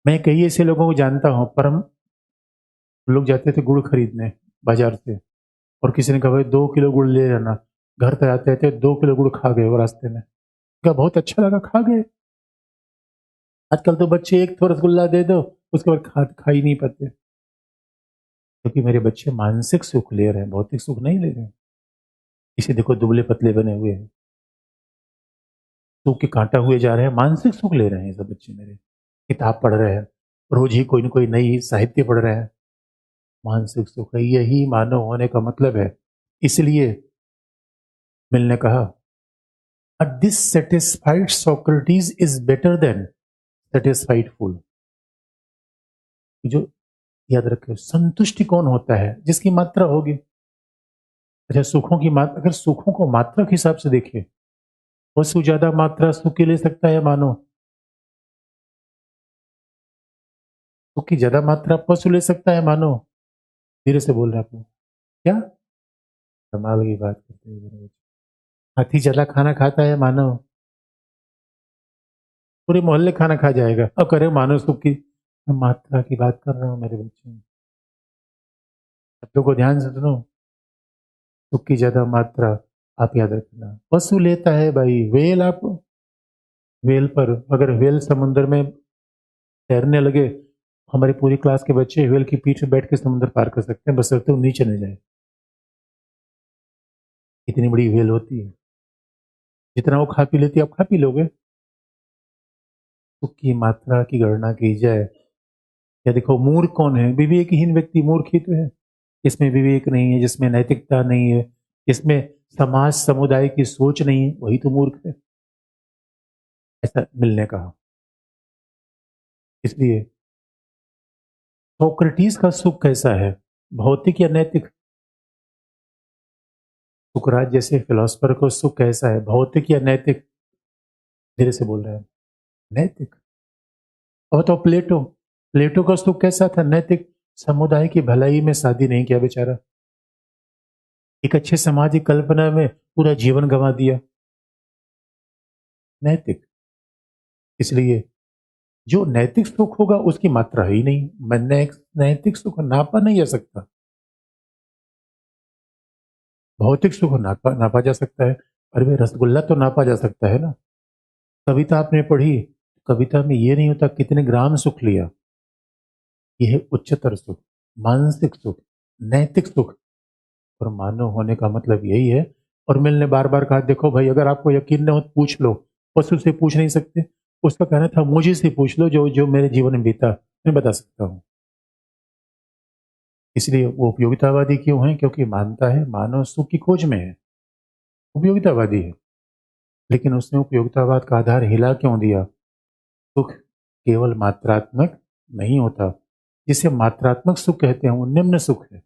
मैं कई ऐसे लोगों को जानता हूं, परम लोग जाते थे गुड़ खरीदने बाजार से, और किसी ने कहा भाई 2 किलो गुड़ ले जाना, घर पे आते थे 2 किलो गुड़ खा गए वो रास्ते में, क्या बहुत अच्छा लगा, खा गए। आजकल तो बच्चे एक तो रसगुल्ला दे दो, उसके बाद खा ही नहीं पाते, क्योंकि मेरे बच्चे मानसिक सुख ले रहे हैं, भौतिक सुख नहीं ले रहे हैं। इसे देखो दुबले पतले बने हुए हैं, सुख के कांटा हुए जा रहे हैं, मानसिक सुख ले रहे हैं सब बच्चे मेरे। किताब पढ़ रहे हैं, रोज ही कोई ना कोई नई साहित्य पढ़ रहे हैं, मानसिक सुख है। यही मानव होने का मतलब है। इसलिए मिल ने कहा, a dissatisfied Socrates is better than satisfied fool। जो याद रखे, संतुष्टि कौन होता है? जिसकी मात्रा होगी। अच्छा, सुखों की अगर सुखों को मात्रा के हिसाब से देखें, पशु ज़्यादा मात्रा सुख की ले सकता है मानव? सुख की ज़्यादा मात्रा पशु ले सकता है मानव? धीरे से बोल रहे हैं आप लोग। क्या? कमाल की बात करते हैं। हाथी ज़्यादा खाना खाता है मानव? पूरे मोहल्ले खाना खा जाएगा। अब कह रहे हो मानव सुख की, मैं मात्रा की बात कर रहा हूँ मेरे बच्चे। शब्दों को ध्यान से सुनो। सुख की ज़्यादा मात्रा आप याद रखना। पशु लेता है भाई, व्हेल आप व्हेल पर अगर व्हेल समुद्र में तैरने लगे, हमारी पूरी क्लास के बच्चे व्हेल की पीठ पे बैठ के समुद्र पार कर सकते हैं, बशर्ते वो नीचे न जाए। इतनी बड़ी व्हेल होती है। जितना वो खा पी लेती है आप खा पी लोगे। सुख की मात्रा की गणना की जाए, या देखो मूर्ख कौन है? विवेकहीन व्यक्ति मूर्ख ही तो है। जिसमें विवेक नहीं है, जिसमें नैतिकता नहीं है, जिसमें समाज समुदाय की सोच नहीं है, वही तो मूर्ख है। ऐसा मिलने कहा। इसलिए सोक्रेटिस का सुख कैसा है, भौतिक या नैतिक? सुकरात जैसे फिलोसफर को सुख कैसा है, भौतिक या नैतिक? धीरे से बोल रहे हैं। नैतिक। और तो प्लेटो, प्लेटो का सुख कैसा था, नैतिक। समुदाय की भलाई में शादी नहीं किया बेचारा, एक अच्छे समाज की कल्पना में पूरा जीवन गंवा दिया। नैतिक। इसलिए जो नैतिक सुख होगा उसकी मात्रा ही नहीं। मैं नैतिक सुख नापा नहीं जा सकता। भौतिक सुख नापा नापा जा सकता है। अरे भाई, रसगुल्ला तो नापा जा सकता है ना। कविता आपने पढ़ी, कविता में ये नहीं होता कितने ग्राम सुख लिया। यह है उच्चतर सुख, मानसिक सुख, नैतिक सुख। और मानव होने का मतलब यही है। और मिल ने बार बार कहा, देखो भाई अगर आपको यकीन न हो तो पूछ लो। पशु से पूछ नहीं सकते। उसका कहना था मुझे से पूछ लो, जो जो मेरे जीवन में बीता मैं बता सकता हूँ। इसलिए वो उपयोगितावादी क्यों है? क्योंकि मानता है मानव सुख की खोज में है, उपयोगितावादी है। लेकिन उसने उपयोगितावाद का आधार हिला क्यों दिया? सुख केवल मात्रात्मक नहीं होता। जिसे मात्रात्मक सुख कहते हैं वो निम्न सुख है।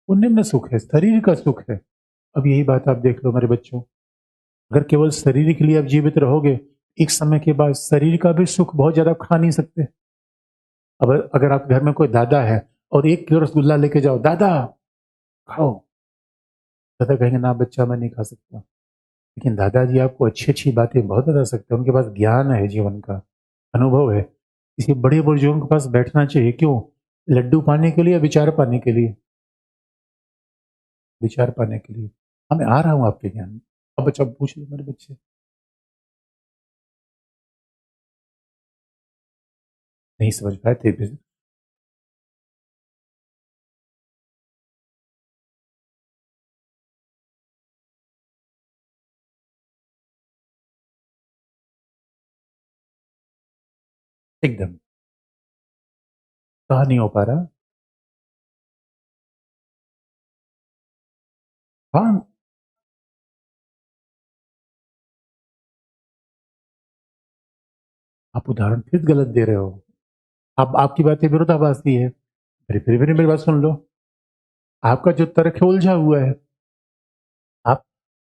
वो निम्न सुख है, शरीर का सुख है। अब यही बात आप देख लो मेरे बच्चों, अगर केवल शरीर के लिए आप जीवित रहोगे, एक समय के बाद शरीर का भी सुख बहुत ज्यादा खा नहीं सकते। अब अगर आप घर में कोई दादा है और 1 किलो रसगुल्ला लेके जाओ, दादा खाओ, दादा कहेंगे ना बच्चा मैं नहीं खा सकता। लेकिन दादाजी आपको अच्छी अच्छी बातें बहुत बता सकते हैं, उनके पास ज्ञान है, जीवन का अनुभव है। इसी बड़े बुजुर्गों के पास बैठना चाहिए। क्यों? लड्डू पाने के लिए या विचार पाने के लिए? विचार पाने के लिए। हाँ, मैं आ रहा हूँ आपके ज्ञान में। अब बच्चा पूछ लो मेरे बच्चे। नहीं समझ पाए थे फिर। एकदम। कहा नहीं हो पा रहा। हाँ। आप उदाहरण फिर गलत दे रहे हो। आप आपकी बातें विरोधाभासी है। फिर मेरी बात सुन लो। आपका जो तर्क है उलझा हुआ है। आप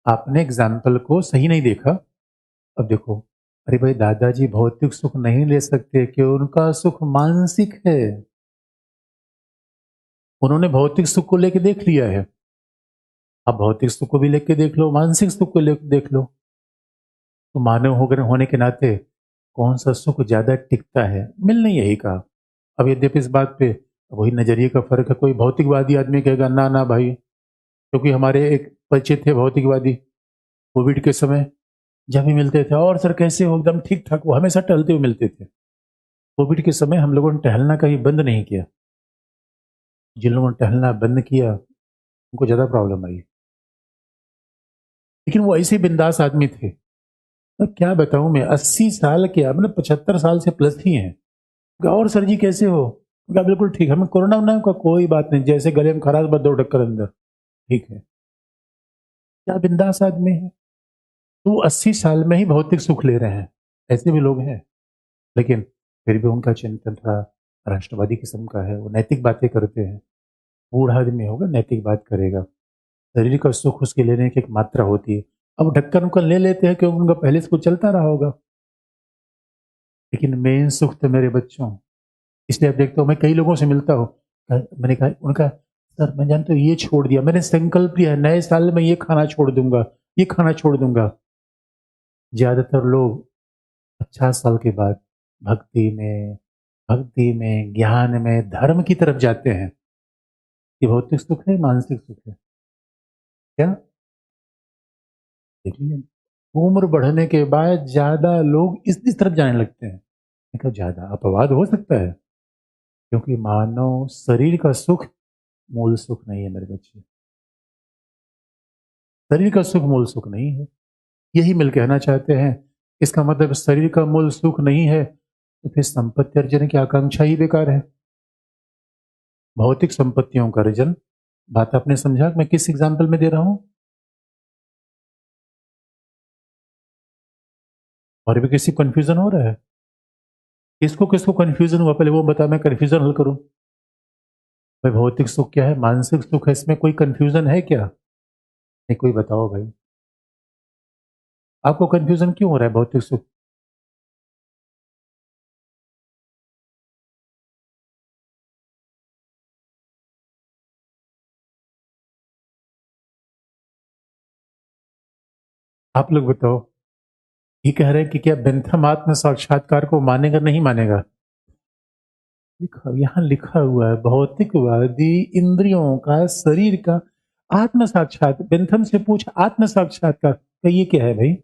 आपने एग्जाम्पल को सही नहीं देखा। अब देखो, अरे भाई दादाजी भौतिक सुख नहीं ले सकते कि उनका सुख मानसिक है। उन्होंने भौतिक सुख को लेके देख लिया है। आप भौतिक सुख को भी लेके देख लो, मानसिक सुख को लेके देख लो। तो मानव होने के नाते कौन सा सुख ज्यादा टिकता है? मिल ने यही कहा। अब यद्यपि इस बात पे वही नजरिए का फर्क है। कोई भौतिकवादी आदमी कहेगा ना ना भाई, क्योंकि हमारे एक परिचित थे भौतिकवादी, कोविड के समय जब भी मिलते थे, और सर कैसे हो, एकदम ठीक ठाक, वो हमेशा टहलते हुए मिलते थे। कोविड के समय हम लोगों ने टहलना कहीं बंद नहीं किया। जिन लोगों ने टहलना बंद किया उनको ज्यादा प्रॉब्लम आई। लेकिन वो ऐसे बिंदास आदमी थे। मैं क्या बताऊं, मैं 80 साल के, मतलब 75 साल से प्लस ही हैं। कहा, और सर जी कैसे हो? कहा, बिल्कुल ठीक, हमें कोरोना वोरोना का कोई बात नहीं, जैसे गले में खराश बस 2 ढक्कन अंदर, ठीक है। क्या बिंदास आदमी है। तो वो 80 साल में ही भौतिक सुख ले रहे हैं। ऐसे भी लोग हैं। लेकिन फिर भी उनका चिंतन थोड़ा राष्ट्रवादी किस्म का है, वो नैतिक बातें करते हैं। बूढ़ा आदमी होगा नैतिक बात करेगा। शरीर का सुख उसके लेने की एक मात्रा होती है। अब ढक्कन उनका ले लेते हैं क्योंकि उनका पहले से कुछ चलता रहा होगा। लेकिन मेन सुख तो मेरे बच्चों, इसलिए अब देखता हूँ मैं कई लोगों से मिलता हूँ। मैंने कहा उनका, सर मैं जानते हो ये छोड़ दिया, मैंने संकल्प लिया है नए साल में ये खाना छोड़ दूंगा, ये खाना छोड़ दूंगा। ज्यादातर लोग 50 साल के बाद भक्ति में ज्ञान में धर्म की तरफ जाते हैं। ये भौतिक सुख है मानसिक सुख है क्या? देखिए, उम्र बढ़ने के बाद ज्यादा लोग इस तरफ जाने लगते हैं। मैंने कहा ज्यादा अपवाद हो सकता है, क्योंकि मानव शरीर का सुख मूल सुख नहीं है मेरे बच्चे। शरीर का सुख मूल सुख नहीं है, यही मिल कहना चाहते हैं। इसका मतलब शरीर का मूल सुख नहीं है तो फिर संपत्ति अर्जन की आकांक्षा ही बेकार है। भौतिक संपत्तियों का अर्जन, बात आपने समझा मैं किस एग्जाम्पल में दे रहा हूं? और भी किसी कंफ्यूजन हो रहा है? किसको किसको कंफ्यूजन हुआ पहले वो बता, मैं कंफ्यूजन हल करूं। भाई भौतिक सुख क्या है, मानसिक सुख है, इसमें कोई कंफ्यूजन है क्या? नहीं, कोई बताओ भाई, आपको कंफ्यूजन क्यों हो रहा है भौतिक सुख? आप लोग बताओ। ये कह रहे हैं कि क्या बेंथम आत्म साक्षात्कार को मानेगा नहीं मानेगा? यहाँ लिखा हुआ है भौतिकवादी इंद्रियों का शरीर का आत्म साक्षात, बेंथम से पूछ आत्म साक्षात्कार का ये क्या है भाई?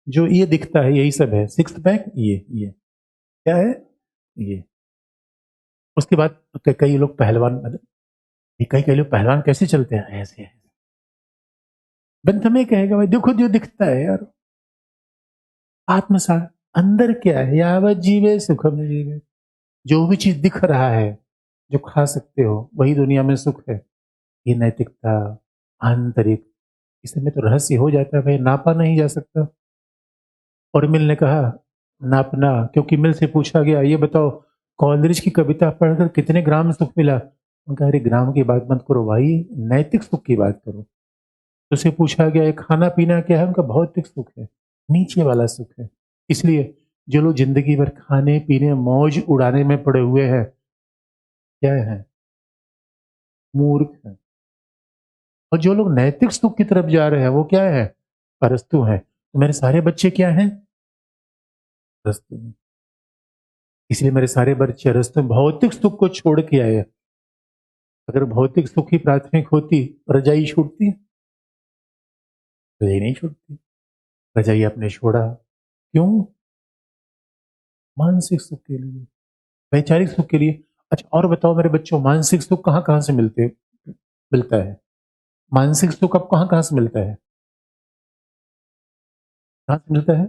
जो ये दिखता है यही सब है, सिक्स पैक ये क्या है ये? उसके बाद कई लोग पहलवान, मतलब कई कई लोग पहलवान कैसे चलते हैं ऐसे। बेंथम ये कहेगा भाई देखो जो दिखता है यार, आत्म सा अंदर क्या है, यावत जीवे सुखम जीवे। जो भी चीज दिख रहा है, जो खा सकते हो वही दुनिया में सुख है। ये नैतिकता, आंतरिक, इसमें तो रहस्य हो जाता है भाई, नापा नहीं जा सकता। और मिल ने कहा नापना, क्योंकि मिल से पूछा गया ये बताओ कॉलरिज की कविता पढ़कर कितने ग्राम सुख मिला? उनका अरे ग्राम की बात मत करो भाई, नैतिक सुख की बात करो। तो उसे पूछा गया ये खाना पीना क्या है? उनका भौतिक सुख है, नीचे वाला सुख है। इसलिए जो लोग जिंदगी भर खाने पीने मौज उड़ाने में पड़े हुए हैं, क्या है? मूर्ख है। और जो लोग नैतिक सुख की तरफ जा रहे हैं वो क्या है? अरस्तु है। तो मेरे सारे बच्चे क्या हैं? अरस्तु हैं। इसलिए मेरे सारे बच्चे अरस्तु भौतिक सुख को छोड़ के आए। अगर भौतिक सुख ही प्राथमिक होती, रजाई छूटती? रजाई नहीं छूटती। रजाई आपने छोड़ा क्यों? मानसिक सुख के लिए, वैचारिक सुख के लिए। अच्छा और बताओ मेरे बच्चों, मानसिक सुख कहाँ कहाँ से मिलता है? मानसिक सुख अब कहाँ कहाँ से मिलता है? कहाँ से मिलता है?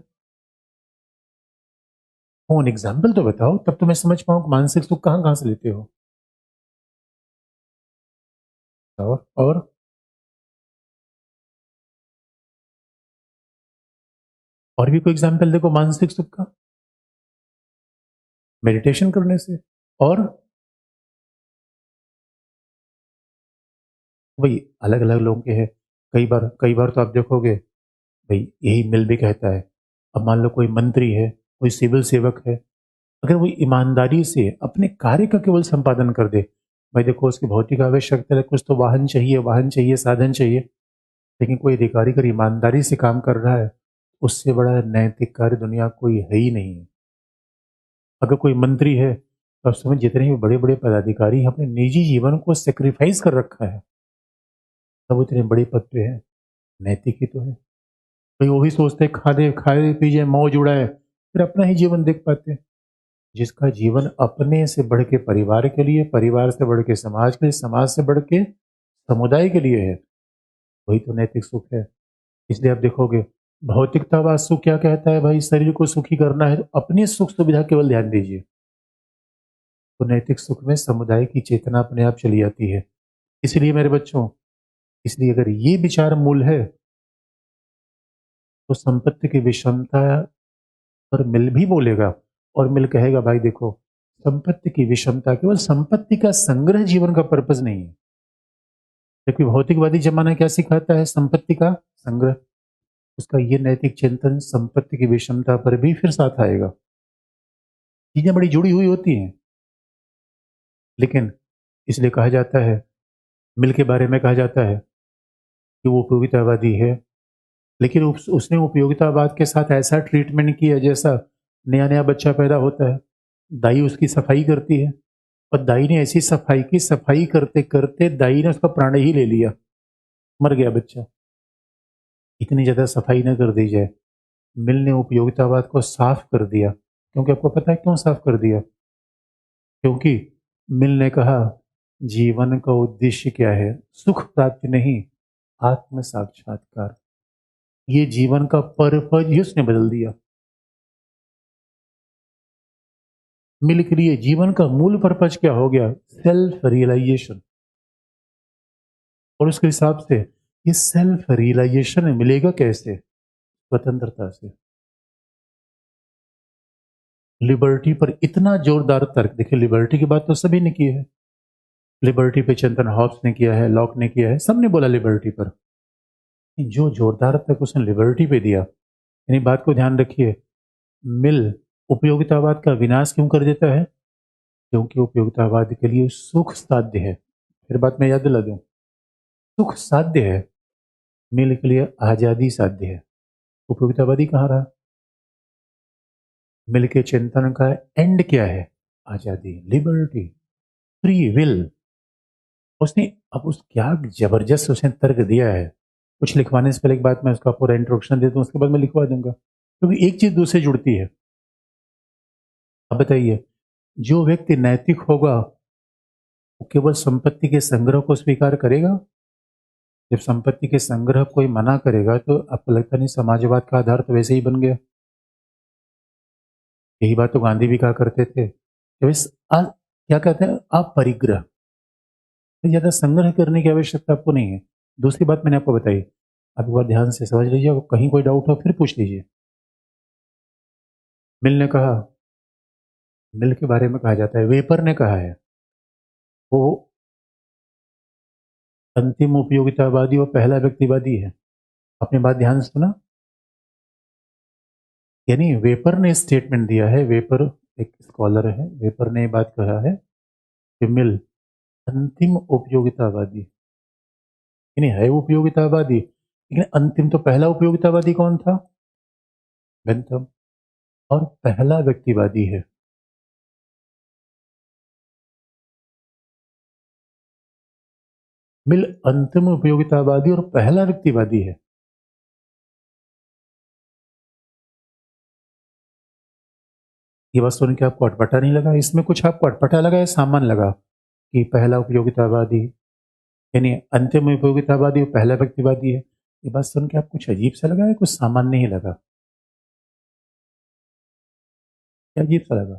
कौन एग्जाम्पल तो बताओ, तब तो मैं समझ पाऊँ मानसिक सुख कहाँ कहाँ से लेते हो। और और भी कोई एग्जाम्पल देखो मानसिक सुख का। मेडिटेशन करने से। और भाई अलग अलग लोगों के हैं। कई बार तो आप देखोगे भाई, यही मिल भी कहता है। अब मान लो कोई मंत्री है, कोई सिविल सेवक है, अगर वो ईमानदारी से अपने कार्य का केवल संपादन कर दे, भाई देखो उसकी भौतिक आवश्यकता है, कुछ तो वाहन चाहिए साधन चाहिए। लेकिन कोई अधिकारी अगर ईमानदारी से काम कर रहा है, उससे बड़ा नैतिक कार्य दुनिया कोई है ही नहीं है। अगर कोई मंत्री है तो अब समझ जितने भी बड़े बड़े पदाधिकारी हैं, अपने निजी जीवन को सेक्रीफाइस कर रखा है, तब वो इतने बड़े पद पे है। नैतिक ही तो है भाई। वो भी सोचते हैं खाए खाए पीजिए मौज उड़ाए, फिर अपना ही जीवन देख पाते हैं। जिसका जीवन अपने से बढ़ के परिवार के लिए, परिवार से बढ़ के समाज के लिए, समाज से बढ़ के समुदाय के लिए है, वही तो नैतिक सुख है। इसलिए आप देखोगे भौतिकतावाद सुख क्या कहता है, भाई शरीर को सुखी करना है तो अपनी सुख सुविधा केवल ध्यान दीजिए। तो नैतिक सुख में समुदाय की चेतना अपने आप चली आती है। इसलिए मेरे बच्चों, इसलिए अगर ये विचार मूल है तो संपत्ति की विषमता पर मिल भी बोलेगा। और मिल कहेगा भाई देखो, संपत्ति की विषमता, केवल संपत्ति का संग्रह जीवन का पर्पस नहीं है। जबकि भौतिकवादी जमाना क्या सिखाता है? संपत्ति का संग्रह। उसका ये नैतिक चिंतन संपत्ति की विषमता पर भी फिर साथ आएगा। चीजें बड़ी जुड़ी हुई होती हैं, लेकिन इसलिए कहा जाता है, मिल के बारे में कहा जाता है कि वो उपयोगितावादी है, लेकिन उसने उपयोगितावाद के साथ ऐसा ट्रीटमेंट किया जैसा नया नया बच्चा पैदा होता है, दाई उसकी सफाई करती है, और दाई ने ऐसी सफाई की, सफाई करते करते दाई ने उसका प्राण ही ले लिया, मर गया बच्चा। इतनी ज्यादा सफाई न कर दी जाए। मिल ने उपयोगितावाद को साफ कर दिया, क्योंकि आपको पता है क्यों साफ कर दिया? क्योंकि मिल ने कहा, जीवन का उद्देश्य क्या है? सुख प्राप्ति नहीं, आत्म साक्षात्कार। ये जीवन का पर्पज ही उसने बदल दिया। मिल के लिए जीवन का मूल पर्पज क्या हो गया? Self realization. और उसके हिसाब से ये सेल्फ रियलाइजेशन मिलेगा कैसे? स्वतंत्रता से। लिबर्टी पर इतना जोरदार तर्क, देखिए लिबर्टी की बात तो सभी ने की है, लिबर्टी पे चिंतन हॉब्स ने किया है, लॉक ने किया है, सबने बोला लिबर्टी पर। जो जोरदार तर्क उसने लिबर्टी पे दिया, यानी बात को ध्यान रखिए, मिल उपयोगितावाद का विनाश क्यों कर देता है? क्योंकि उपयोगितावाद के लिए सुख साध्य है। फिर बात मैं याद दिला दूं, सुख साध्य है, मिल के लिए आजादी साध्य है। उपयोगितावादी कहाँ रहा? मिल के चिंतन का एंड क्या है? आजादी, लिबर्टी, फ्री विल। उसने अब उस क्या जबरदस्त उसने तर्क दिया है। कुछ लिखवाने से पहले एक बात मैं उसका पूरा इंट्रोडक्शन दे दूं, उसके बाद मैं लिखवा दूंगा, क्योंकि एक चीज दूसरे जुड़ती है। अब बताइए, जो व्यक्ति नैतिक होगा वो केवल संपत्ति के संग्रह को स्वीकार करेगा? जब संपत्ति के संग्रह कोई मना करेगा तो आपको लगता नहीं समाजवाद का आधार तो वैसे ही बन गया? यही बात तो गांधी भी कहा करते थे कि क्या कहते हैं, अपरिग्रह, ज्यादा संग्रह करने की आवश्यकता आपको नहीं है। दूसरी बात मैंने आपको बताई, आप एक बार ध्यान से समझ लीजिए, कहीं कोई डाउट हो फिर पूछ लीजिए। मिल ने कहा, मिल के बारे में कहा जाता है, वेपर ने कहा है, वो अंतिम उपयोगितावादी और पहला व्यक्तिवादी है। आपने बात ध्यान से सुना? यानी वेपर ने स्टेटमेंट दिया है, वेपर एक स्कॉलर है, वेपर ने ये बात कहा है कि मिल अंतिम उपयोगितावादी, यानी है उपयोगितावादी, लेकिन अंतिम तो पहला उपयोगितावादी कौन था? बेंथम। और पहला व्यक्तिवादी है। मिल अंतिम उपयोगितावादी और पहला व्यक्तिवादी है। ये बात सुन के आपको अटपटा नहीं लगा? इसमें कुछ आपको अटपटा लगा या सामान लगा कि पहला उपयोगितावादी, यानी अंतिम उपयोगितावादी और पहला व्यक्तिवादी है? ये बात सुन के आपको कुछ अजीब सा लगा या कुछ सामान्य नहीं लगा? क्या अजीब सा लगा?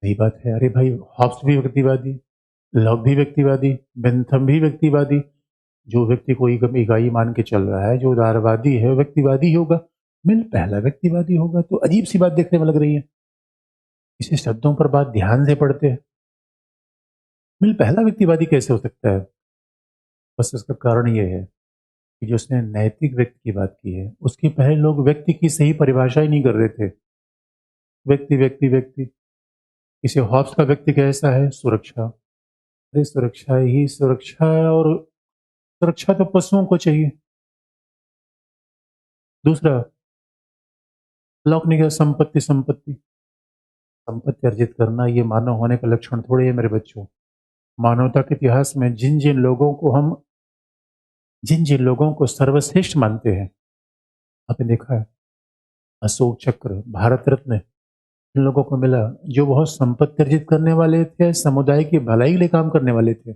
सही बात है। अरे भाई, हॉब्स भी व्यक्तिवादी, लॉक भी व्यक्तिवादी, बेंथम भी व्यक्तिवादी। जो व्यक्ति कोई इकाई मान के चल रहा है, जो उदारवादी है, वो व्यक्तिवादी ही होगा। मिल पहला व्यक्तिवादी होगा, तो अजीब सी बात देखने में लग रही है। इसे शब्दों पर बात ध्यान से पढ़ते हैं, मिल पहला व्यक्तिवादी कैसे हो सकता है? बस इसका कारण यह है कि जो उसने नैतिक व्यक्ति की बात की है, उसके पहले लोग व्यक्ति की सही परिभाषा ही नहीं कर रहे थे। व्यक्ति व्यक्ति व्यक्ति, इसे हॉब्स का व्यक्ति कैसा है? सुरक्षा। अरे सुरक्षा ही सुरक्षा, और सुरक्षा तो पशुओं को चाहिए। दूसरा, लॉक ने कहा संपत्ति संपत्ति, संपत्ति अर्जित करना ये मानव होने का लक्षण थोड़ी है मेरे बच्चों। मानवता के इतिहास में जिन जिन लोगों को सर्वश्रेष्ठ मानते हैं, आपने देखा है, अशोक चक्र, भारत रत्न इन लोगों को मिला जो बहुत संपत्ति अर्जित करने वाले थे, समुदाय की भलाई के लिए काम करने वाले थे।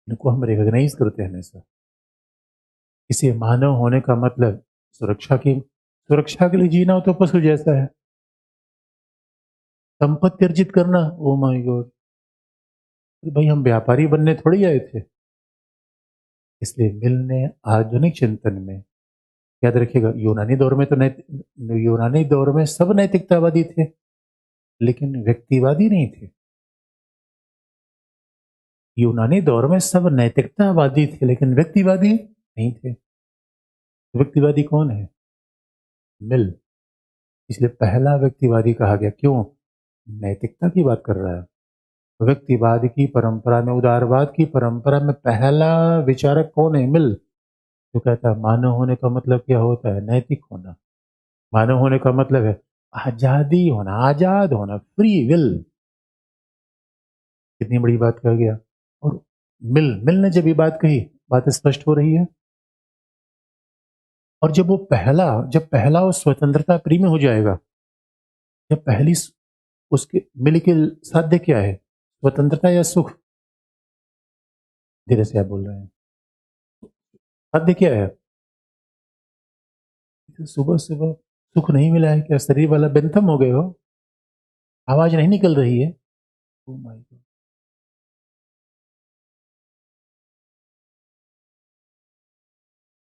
इनको हम रिकॉग्नाइज करते हैं हमेशा। इसे मानव होने का मतलब सुरक्षा के लिए जीना हो तो पशु जैसा है। संपत्ति अर्जित करना, ओ माय गॉड, भाई हम व्यापारी बनने थोड़ी आए थे। इसलिए मिल ने आधुनिक चिंतन में, याद रखिएगा, यूनानी दौर में सब नैतिकतावादी थे, लेकिन व्यक्तिवादी नहीं थे। यूनानी दौर में सब नैतिकतावादी थे लेकिन व्यक्तिवादी नहीं थे। व्यक्तिवादी कौन है? मिल। इसलिए पहला व्यक्तिवादी कहा गया। क्यों? नैतिकता की बात कर रहा है। व्यक्तिवाद की परंपरा में, उदारवाद की परंपरा में पहला विचारक कौन है? मिल। जो कहता है मानव होने का मतलब क्या होता है? नैतिक होना। मानव होने का मतलब है आजादी होना, आजाद होना, फ्री विल। कितनी बड़ी बात कह गया। और मिल ने जब ये बात कही, बात स्पष्ट हो रही है। और जब पहला वो स्वतंत्रता प्रेमी हो जाएगा, जब पहली उसके मिल के साध्य क्या है? स्वतंत्रता या सुख? धीरे से आप बोल रहे हैं। साध्य क्या है? सुबह सुबह सुख नहीं मिला है क्या? शरीर वाला बेंथम हो गए हो? आवाज नहीं निकल रही है? Oh my God.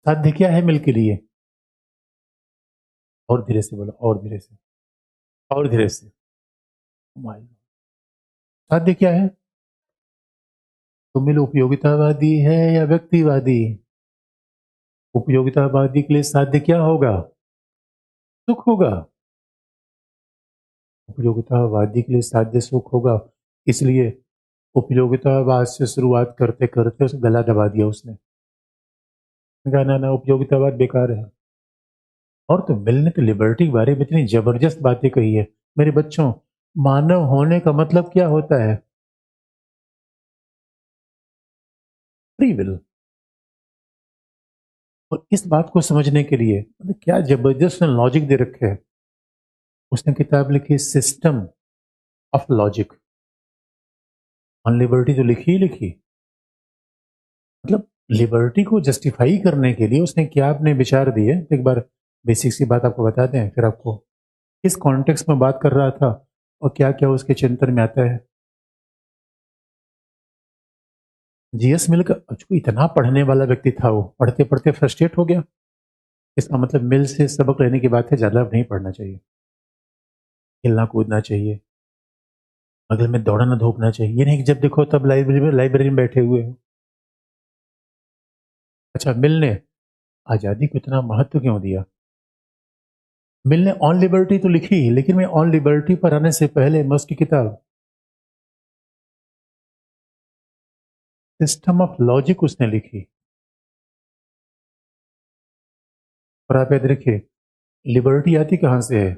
साध्य क्या है मिल के लिए? और धीरे से बोलो, और धीरे से, और धीरे से। Oh my God. साध्य क्या है? तो मिल उपयोगितावादी है या व्यक्तिवादी? उपयोगितावादी के लिए साध्य क्या होगा? सुख होगा। उपयोगितावादी के लिए साध्य सुख होगा। इसलिए उपयोगितावाद से शुरुआत करते करते उसे गला दबा दिया उसने। कहा ना ना, उपयोगितावाद बेकार है। और तो मिल ने तो लिबर्टी के बारे में इतनी जबरदस्त बातें कही है। मेरे बच्चों, मानव होने का मतलब क्या होता है? Free will. और इस बात को समझने के लिए मतलब क्या जबरदस्त लॉजिक दे रखे है। उसने किताब लिखी system of logic on liberty, तो लिखी ही लिखी। मतलब लिबर्टी को जस्टिफाई करने के लिए उसने क्या अपने विचार दिए। एक बार बेसिक सी बात आपको बताते हैं, फिर आपको किस कॉन्टेक्स्ट में बात कर रहा था और क्या क्या उसके चिंतन में आता है। जीएस मिल का इतना पढ़ने वाला व्यक्ति था, वो पढ़ते पढ़ते फ्रस्ट्रेट हो गया। इसका मतलब मिल से सबक लेने की बात है, ज्यादा नहीं पढ़ना चाहिए, खेलना कूदना चाहिए, बगल में दौड़ना धूपना चाहिए। ये नहीं कि जब देखो तब लाइब्रेरी में बैठे हुए हो। अच्छा, मिल ने आजादी को इतना महत्व क्यों दिया? मिल ने ऑन लिबर्टी तो लिखी, लेकिन मैं ऑन लिबर्टी पर आने से पहले मैं उसकी किताब सिस्टम ऑफ लॉजिक उसने लिखी। और आप याद रखिए, लिबर्टी आती कहां से है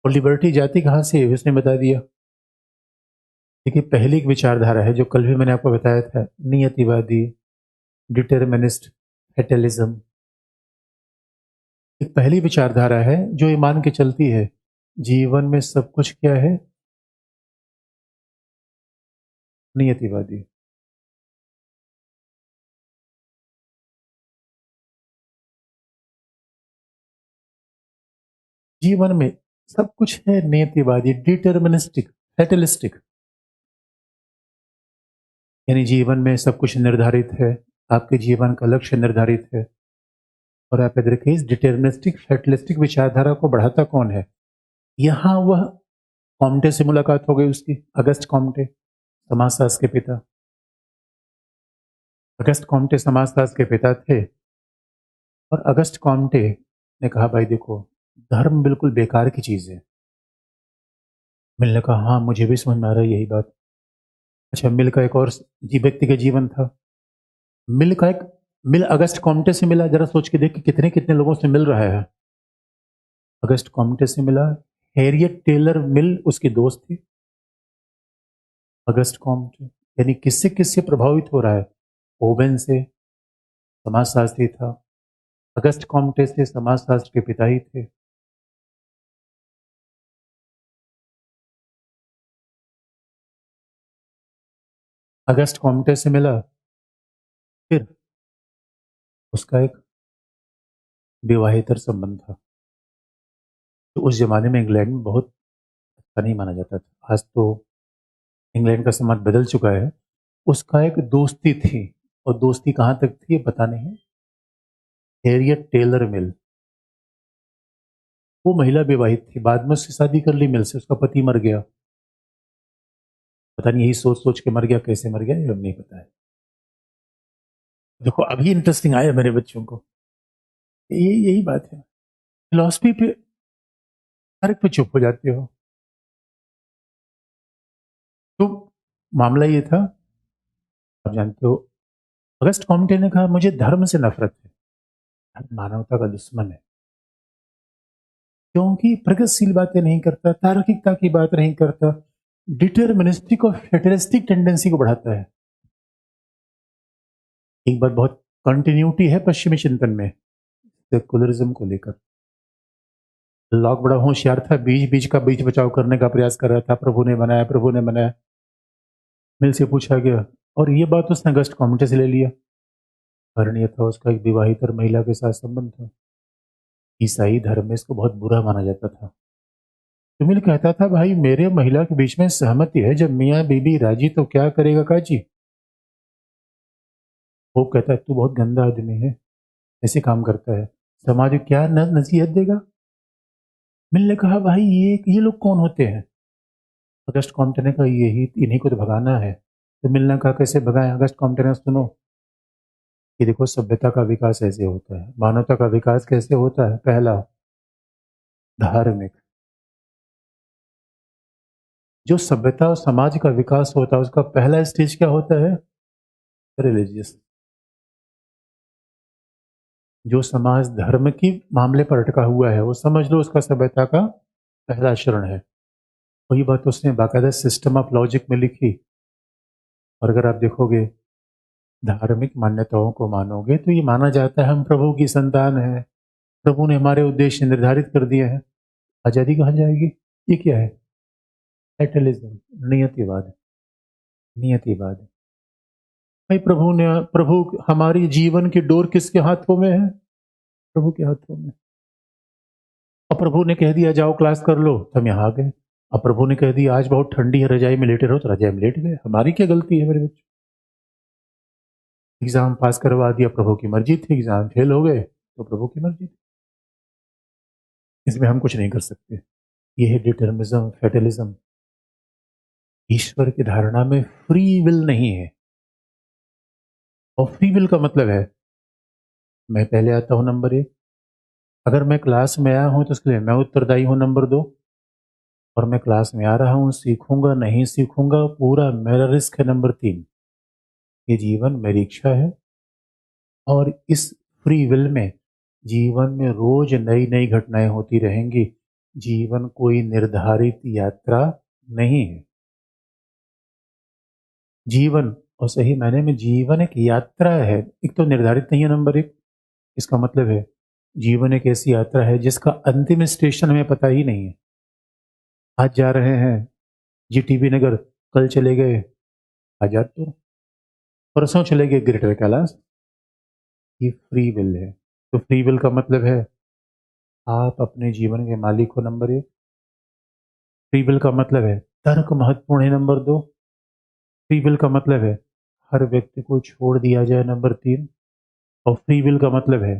और लिबर्टी जाती कहां से है, उसने बता दिया। देखिए, पहली एक विचारधारा है जो कल भी मैंने आपको बताया था, नियतिवादी, डिटर्मिनिस्ट, फेटलिज्म। एक पहली विचारधारा है जो ये मान के चलती है जीवन में सब कुछ क्या है? नियतिवादी। जीवन में सब कुछ है नियतिवादी, डिटर्मिनिस्टिक, फेटलिस्टिक। यानी जीवन में सब कुछ निर्धारित है, आपके जीवन का लक्ष्य निर्धारित है। और आप याद रखिए, इस डिटर्मिनिस्टिक फेटलिस्टिक विचारधारा को बढ़ाता कौन है? यहां वह कॉम्टे से मुलाकात हो गई उसकी, अगस्त कॉम्टे, समाजशास्त्र के पिता। अगस्त कॉम्टे समाजशास्त्र के पिता थे। और अगस्त कॉम्टे ने कहा भाई देखो, धर्म बिल्कुल बेकार की चीज है। मिल ने कहा हाँ, मुझे भी समझ में आ रहा है यही बात। अच्छा, मिल का एक और व्यक्ति का जीवन था। मिल का एक मिल अगस्त कॉम्टे से मिला। जरा सोच के देख कि कितने कितने लोगों से मिल रहा है। अगस्त कॉम्टे से मिला। हैरियट टेलर मिल उसकी दोस्त थी। अगस्त कॉम्टे यानी किससे किससे प्रभावित हो रहा है? ओवेन से, समाजशास्त्री था। अगस्त कॉम्टे से, समाजशास्त्र के पिता ही थे। अगस्त कॉम्टे से मिला, फिर उसका एक विवाहेतर संबंध था। तो उस जमाने में इंग्लैंड में बहुत अच्छा नहीं माना जाता था। आज तो इंग्लैंड का समाज बदल चुका है। उसका एक दोस्ती थी, और दोस्ती कहाँ तक थी ये पता नहीं। हैरियट टेलर मिल। वो महिला विवाहित थी, बाद में उसकी शादी कर ली मिल से, उसका पति मर गया। पता नहीं यही सोच सोच के मर गया, कैसे मर गया ये नहीं पता है। देखो अभी इंटरेस्टिंग आया मेरे बच्चों को, यही बात है। फिलॉसफी पे हर एक पे चुप हो जाते हो। तो मामला ये था, आप जानते हो, अगस्ट कॉम्टे ने कहा मुझे धर्म से नफरत है, धर्म मानवता का दुश्मन है, क्योंकि प्रगतिशील बातें नहीं करता, तार्किकता की बात नहीं करता, डिटर्मिनिस्टिक और फेटलिस्टिक टेंडेंसी को बढ़ाता है। एक बात बहुत कंटिन्यूटी है पश्चिमी चिंतन में सेकुलरिज्म को लेकर। लॉक बड़ा होशियार था, बीज बीज का बीज बचाव करने का प्रयास कर रहा था, प्रभु ने बनाया, प्रभु ने बनाया। मिल से पूछा गया, और ये बात उसने अगस्त कॉम्टे से ले लिया। कारण ये था उसका एक विवाहित और महिला के साथ संबंध था। ईसाई धर्म में इसको बहुत बुरा माना जाता था। तो मिल कहता था भाई मेरे महिला के बीच में सहमति है, जब मियाँ बीबी राजी तो क्या करेगा काजी। वो कहता है तू बहुत गंदा आदमी है, ऐसे काम करता है, समाज को क्या नसीहत देगा। मिल ने कहा भाई ये लोग कौन होते हैं। अगस्त कॉम्टे ने कहा यही इन्हीं को तो भगाना है। तो मिल ने कहा कैसे भगाएं। अगस्त कॉम्टे ने सुनो कि देखो सभ्यता का विकास ऐसे होता है, मानवता का विकास कैसे होता है। पहला धार्मिक, जो सभ्यता और समाज का विकास होता है उसका पहला स्टेज क्या होता है, रिलीजियस। जो समाज धर्म की मामले पर अटका हुआ है वो समझ लो उसका सभ्यता का पहला चरण है। वही बात उसने बाकायदा सिस्टम ऑफ लॉजिक में लिखी। और अगर आप देखोगे धार्मिक मान्यताओं को मानोगे तो ये माना जाता है हम प्रभु की संतान है, प्रभु ने हमारे उद्देश्य निर्धारित कर दिए हैं। आजादी कहाँ जाएगी। ये क्या है, फैटलिज्म, नियतिवाद। नियतिवाद भाई प्रभु हमारी जीवन की डोर किसके हाथों में है, प्रभु के हाथों में। अब प्रभु ने कह दिया जाओ क्लास कर लो तो हम यहाँ आ गए। अब प्रभु ने कह दिया आज बहुत ठंडी है रजाई में लेटे रहो तो रजाई में लेट गए, हमारी क्या गलती है मेरे बच्चों। एग्जाम पास करवा दिया, प्रभु की मर्जी थी, एग्जाम फेल हो गए तो प्रभु की मर्जी थी, इसमें हम कुछ नहीं कर सकते। ये है डिटर्मिज्म, फेटलिज्म। ईश्वर की धारणा में फ्री विल नहीं है। और फ्री विल का मतलब है मैं पहले आता हूं नंबर एक, अगर मैं क्लास में आया हूं तो उसके लिए मैं उत्तरदायी हूं नंबर दो, और मैं क्लास में आ रहा हूं सीखूंगा नहीं सीखूंगा पूरा मेरा रिस्क है नंबर तीन। ये जीवन मेरी इच्छा है, और इस फ्री विल में जीवन में रोज नई नई घटनाएं होती रहेंगी। जीवन कोई निर्धारित यात्रा नहीं है। जीवन, और सही मायने में जीवन एक यात्रा है, एक तो निर्धारित नहीं है नंबर एक। इसका मतलब है जीवन एक ऐसी यात्रा है जिसका अंतिम स्टेशन हमें पता ही नहीं है। आज जा रहे हैं जीटीबी नगर, कल चले गए आजादपुर, परसों चले गए ग्रेटर कैलाश। ये फ्री विल है। तो फ्री विल का मतलब है आप अपने जीवन के मालिक हो नंबर एक। फ्री विल का मतलब है तर्क महत्वपूर्ण है नंबर दो। फ्री विल का मतलब है हर व्यक्ति को छोड़ दिया जाए नंबर तीन। और फ्री विल का मतलब है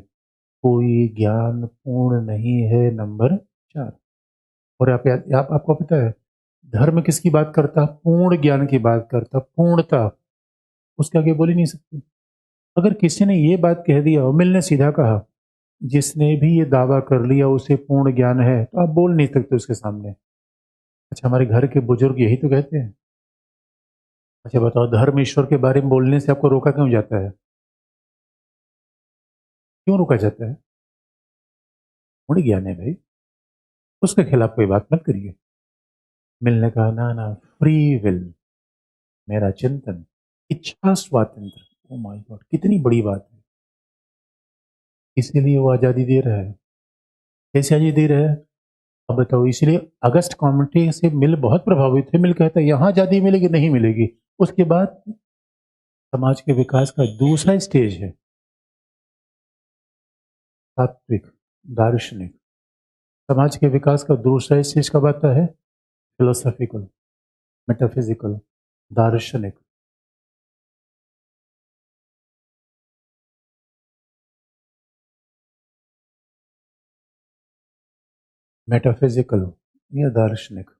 कोई ज्ञान पूर्ण नहीं है नंबर चार। और आपको पता है धर्म किसकी बात करता, पूर्ण ज्ञान की बात करता, पूर्णता, उसके आगे बोल ही नहीं सकते। अगर किसी ने ये बात कह दिया और मिल ने सीधा कहा जिसने भी ये दावा कर लिया उसे पूर्ण ज्ञान है, तो आप बोल नहीं सकते उसके सामने। अच्छा हमारे घर के बुजुर्ग यही तो कहते हैं। अच्छा बताओ धर्म ईश्वर के बारे में बोलने से आपको रोका क्यों जाता है, क्यों रोका जाता है। पूर्ण ज्ञान है भाई, उसके खिलाफ कोई बात मत करिए। मिलने कहा ना ना, फ्री विल, मेरा चिंतन, इच्छा स्वातंत्र। ओ माय गॉड कितनी बड़ी बात है। इसीलिए वो आजादी दे रहा है। कैसे आजादी दे रहा है, अब बताओ। इसलिए अगस्त कॉमिटी से मिल बहुत प्रभावित थे। मिल कहता है यहाँ आजादी मिलेगी नहीं मिलेगी। उसके बाद समाज के विकास का दूसरा स्टेज है तात्विक, दार्शनिक। समाज के विकास का दूसरा स्टेज कब आता है, फिलोसॉफिकल, मेटाफिजिकल, दार्शनिक। मेटाफिजिकल या दार्शनिक,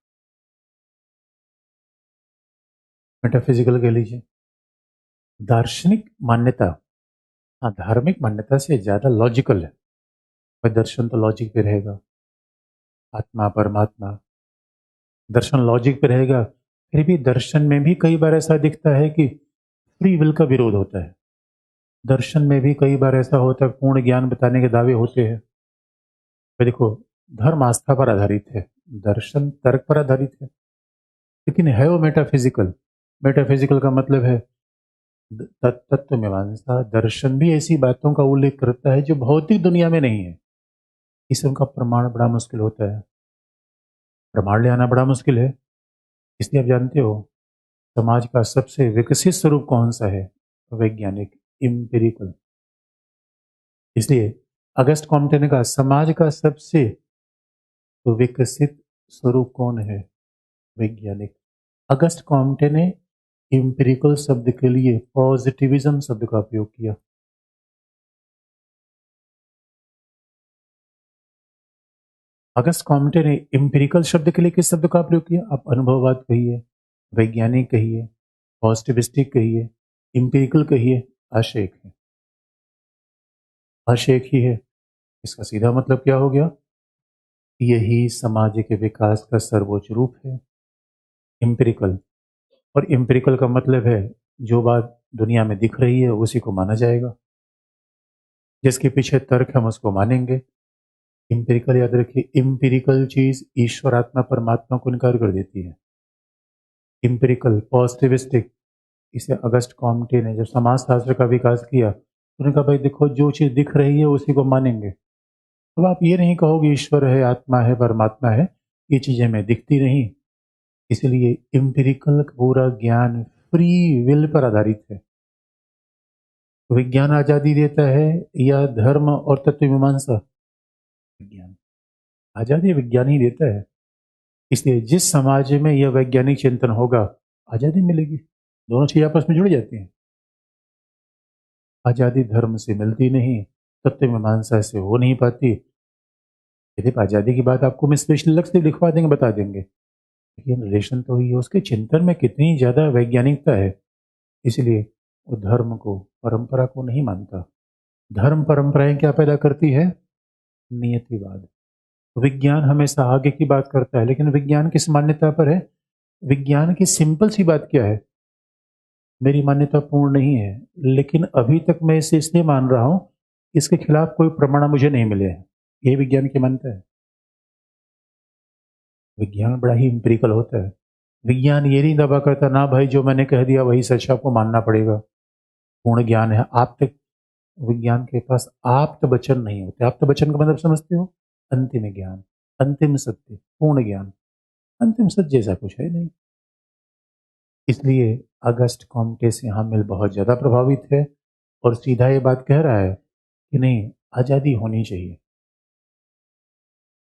मेटाफिजिकल कह लीजिए। दार्शनिक मान्यता, हाँ, धार्मिक मान्यता से ज्यादा लॉजिकल है। भाई दर्शन तो लॉजिक पे रहेगा, आत्मा परमात्मा, दर्शन लॉजिक पे रहेगा। फिर भी दर्शन में भी कई बार ऐसा दिखता है कि फ्री विल का विरोध होता है। दर्शन में भी कई बार ऐसा होता है, पूर्ण ज्ञान बताने के दावे होते हैं। भाई देखो, धर्म आस्था पर आधारित है, दर्शन तर्क पर आधारित है, लेकिन है वो मेटाफिजिकल। मेटाफिजिकल का मतलब है तत्व मीमांसा। दर्शन भी ऐसी बातों का उल्लेख करता है जो भौतिक दुनिया में नहीं है। इस उनका प्रमाण बड़ा मुश्किल होता है, प्रमाण ले आना बड़ा मुश्किल है। इसलिए आप जानते हो समाज का सबसे विकसित स्वरूप कौन सा है? वैज्ञानिक, इम्पिरिकल। इसलिए अगस्त कॉम्टे ने कहा समाज का सबसे विकसित स्वरूप कौन है? वैज्ञानिक। अगस्त कॉम्टे ने इम्पिरिकल शब्द के लिए पॉजिटिविज्म शब्द का उपयोग किया। अगस्त कॉम्टे ने इम्पिरिकल शब्द के लिए किस शब्द का प्रयोग किया? आप अनुभववाद कहिए, वैज्ञानिक कहिए, पॉजिटिविस्टिक कहिए, इम्पिरिकल कहिए, आशय एक है, आशय एक ही है। इसका सीधा मतलब क्या हो गया? यही समाज के विकास का सर्वोच्च रूप है, इम्पिरिकल। और इम्पिरिकल का मतलब है जो बात दुनिया में दिख रही है उसी को माना जाएगा, जिसके पीछे तर्क हम उसको मानेंगे। इम्पिरिकल याद रखिए, इम्पिरिकल चीज ईश्वर आत्मा परमात्मा को इनकार कर देती है। Empirical, positivistic. इसे अगस्ट कॉम्टे ने जब समाजशास्त्र का विकास किया तो उन्होंने कहा भाई देखो, जो चीज दिख रही है उसी को मानेंगे। अब आप ये नहीं कहोगे ईश्वर है, आत्मा है, परमात्मा है, ये चीजें हमें दिखती नहीं। इसलिए इम्पिरिकल पूरा ज्ञान फ्री विल पर आधारित है। विज्ञान आजादी देता है या धर्म और तत्व मीमांसा? विज्ञान आजादी विज्ञान ही देता है। इसलिए जिस समाज में यह वैज्ञानिक चिंतन होगा, आजादी मिलेगी। दोनों चीज आपस में जुड़ जाती हैं। आजादी धर्म से मिलती नहीं, तत्व मीमांसा से हो नहीं पाती। यदि आजादी की बात आपको मैं स्पेशल अलग से लिखवा देंगे, बता देंगे, लेकिन रिलेशन तो ही है। उसके चिंतन में कितनी ज्यादा वैज्ञानिकता है। इसलिए वो धर्म को, परंपरा को नहीं मानता। धर्म परंपराएं क्या पैदा करती है? नियतिवाद। विज्ञान हमेशा आगे की बात करता है, लेकिन विज्ञान किस मान्यता पर है? विज्ञान की सिंपल सी बात क्या है? मेरी मान्यता पूर्ण नहीं है, लेकिन अभी तक मैं इसे इसलिए मान रहा हूं, इसके खिलाफ कोई प्रमाण मुझे नहीं मिले हैं। ये विज्ञान की मान्यता है। विज्ञान बड़ा ही इंपेरिकल होता है। विज्ञान ये नहीं दावा करता ना भाई जो मैंने कह दिया वही सच है, आपको मानना पड़ेगा। पूर्ण ज्ञान है आप तक। विज्ञान के पास आप्त वचन नहीं होते। आप्त वचन का मतलब समझते हो? अंतिम ज्ञान, अंतिम सत्य, पूर्ण ज्ञान। अंतिम सत्य जैसा कुछ है नहीं। इसलिए अगस्ट कॉम्टे से हामिल बहुत ज्यादा प्रभावित है और सीधा ये बात कह रहा है कि नहीं, आजादी होनी चाहिए।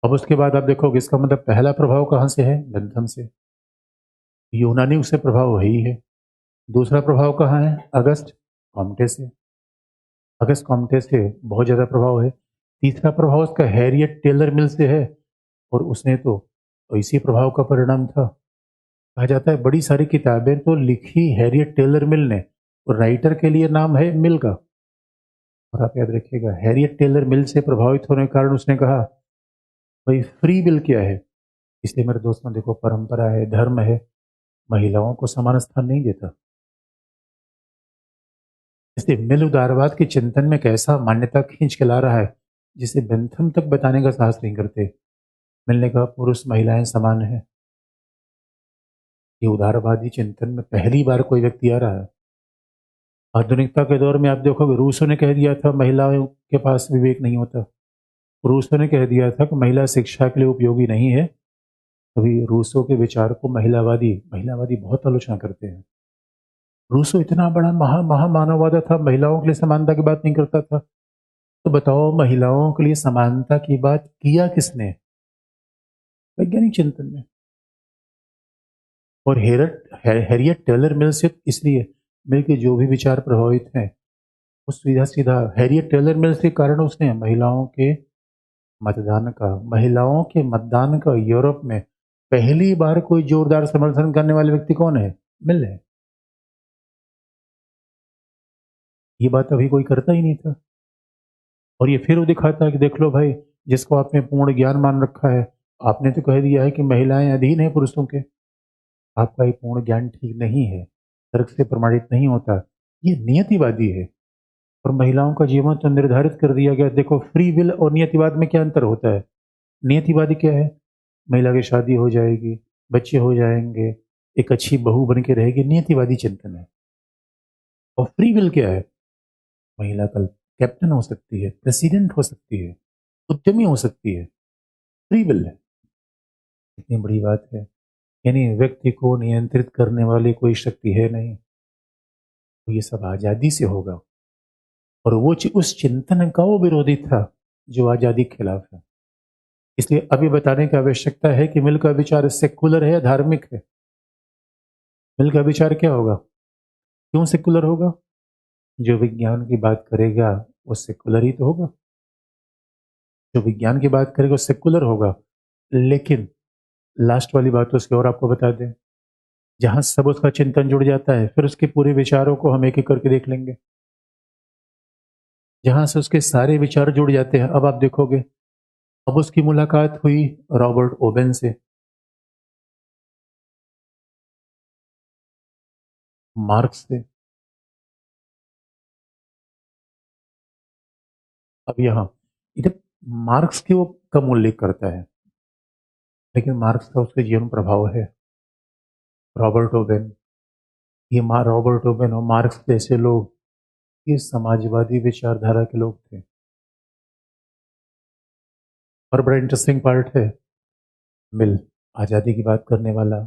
अब उसके बाद आप देखोगे इसका मतलब पहला प्रभाव कहां से है? बेंथम से। यूनानी उससे प्रभाव है ही है। दूसरा प्रभाव कहाँ है? अगस्ट कॉम्टे से। अगस्त कॉम्टे से बहुत ज़्यादा प्रभाव है। तीसरा प्रभाव उसका हैरियट टेलर मिल से है, और उसने तो इसी प्रभाव का परिणाम था। कहा जाता है बड़ी सारी किताबें तो लिखी हैरियट टेलर मिल ने, और राइटर के लिए नाम है मिल का। और आप याद रखिएगा, हैरियट टेलर मिल से प्रभावित होने के कारण उसने कहा भाई फ्री विल क्या है। इसलिए मेरे दोस्तों देखो, परंपरा है, धर्म है, महिलाओं को समान स्थान नहीं देता। इसलिए मिल उदारवाद के चिंतन में कैसा मान्यता खींच के ला रहा है जिसे बेंथम तक बताने का साहस नहीं करते। मिलने का पुरुष महिलाएं समान है, ये उदारवादी चिंतन में पहली बार कोई व्यक्ति आ रहा है। आधुनिकता के दौर में आप देखोगे, रूसो ने कह दिया था महिलाओं के पास विवेक नहीं होता। रूसो ने कह दिया था कि महिला शिक्षा के लिए उपयोगी नहीं है। अभी रूसो के विचार को महिलावादी महिलावादी बहुत आलोचना करते हैं। रूसो इतना बड़ा महामानववादी था, महिलाओं के लिए समानता की बात नहीं करता था। तो बताओ, महिलाओं के लिए समानता की बात किया किसने? वैज्ञानिक चिंतन में। और हैरियट टेलर मिल से इसलिए मिल के जो भी विचार प्रभावित हैं, वो सीधा सीधा हैरियट टेलर मिल के कारण उसने महिलाओं के मतदान का, महिलाओं के मतदान का यूरोप में पहली बार कोई जोरदार समर्थन करने वाले व्यक्ति कौन है? मिल है। ये बात अभी कोई करता ही नहीं था। और ये फिर वो दिखाता है कि देख लो भाई, जिसको आपने पूर्ण ज्ञान मान रखा है, आपने तो कह दिया है कि महिलाएं अधीन है पुरुषों के। आपका ये पूर्ण ज्ञान ठीक नहीं है, तर्क से प्रमाणित नहीं होता, ये नियतिवादी है। और महिलाओं का जीवन तो निर्धारित कर दिया गया। देखो, फ्री विल और नियतिवाद में क्या अंतर होता है? नियतिवादी क्या है? महिला की शादी हो जाएगी, बच्चे हो जाएंगे, एक अच्छी बहू बन के रहेगी, नियतिवादी चिंतन है। और फ्री विल क्या है? महिला कल कैप्टन हो सकती है, प्रेसिडेंट हो सकती है, उद्यमी हो सकती है। फ्री विल है। इतनी बड़ी बात है। यानी व्यक्ति को नियंत्रित करने वाली कोई शक्ति है नहीं। तो ये सब आजादी से होगा। और वो उस चिंतन का वो विरोधी था जो आजादी के खिलाफ है। इसलिए अभी बताने की आवश्यकता है कि मिल का विचार सेकुलर है या धार्मिक है। मिल का विचार क्या होगा? क्यों सेकुलर होगा? जो विज्ञान की बात करेगा वो सेकुलर ही तो होगा। जो विज्ञान की बात करेगा वो सेकुलर होगा। लेकिन लास्ट वाली बात तो उसकी और आपको बता दें, जहां सब उसका चिंतन जुड़ जाता है, फिर उसके पूरे विचारों को हम एक एक करके देख लेंगे। जहां से उसके सारे विचार जुड़ जाते हैं, अब आप देखोगे, अब उसकी मुलाकात हुई रॉबर्ट ओवेन से, मार्क्स से। अब यहाँ इधर मार्क्स के वो कम उल्लेख करता है, लेकिन मार्क्स का उसके जीवन प्रभाव है। रॉबर्ट ओवेन, ये रॉबर्ट ओवेन और मार्क्स जैसे लोग, ये समाजवादी विचारधारा के लोग थे। और बड़ा इंटरेस्टिंग पार्ट है, मिल आज़ादी की बात करने वाला,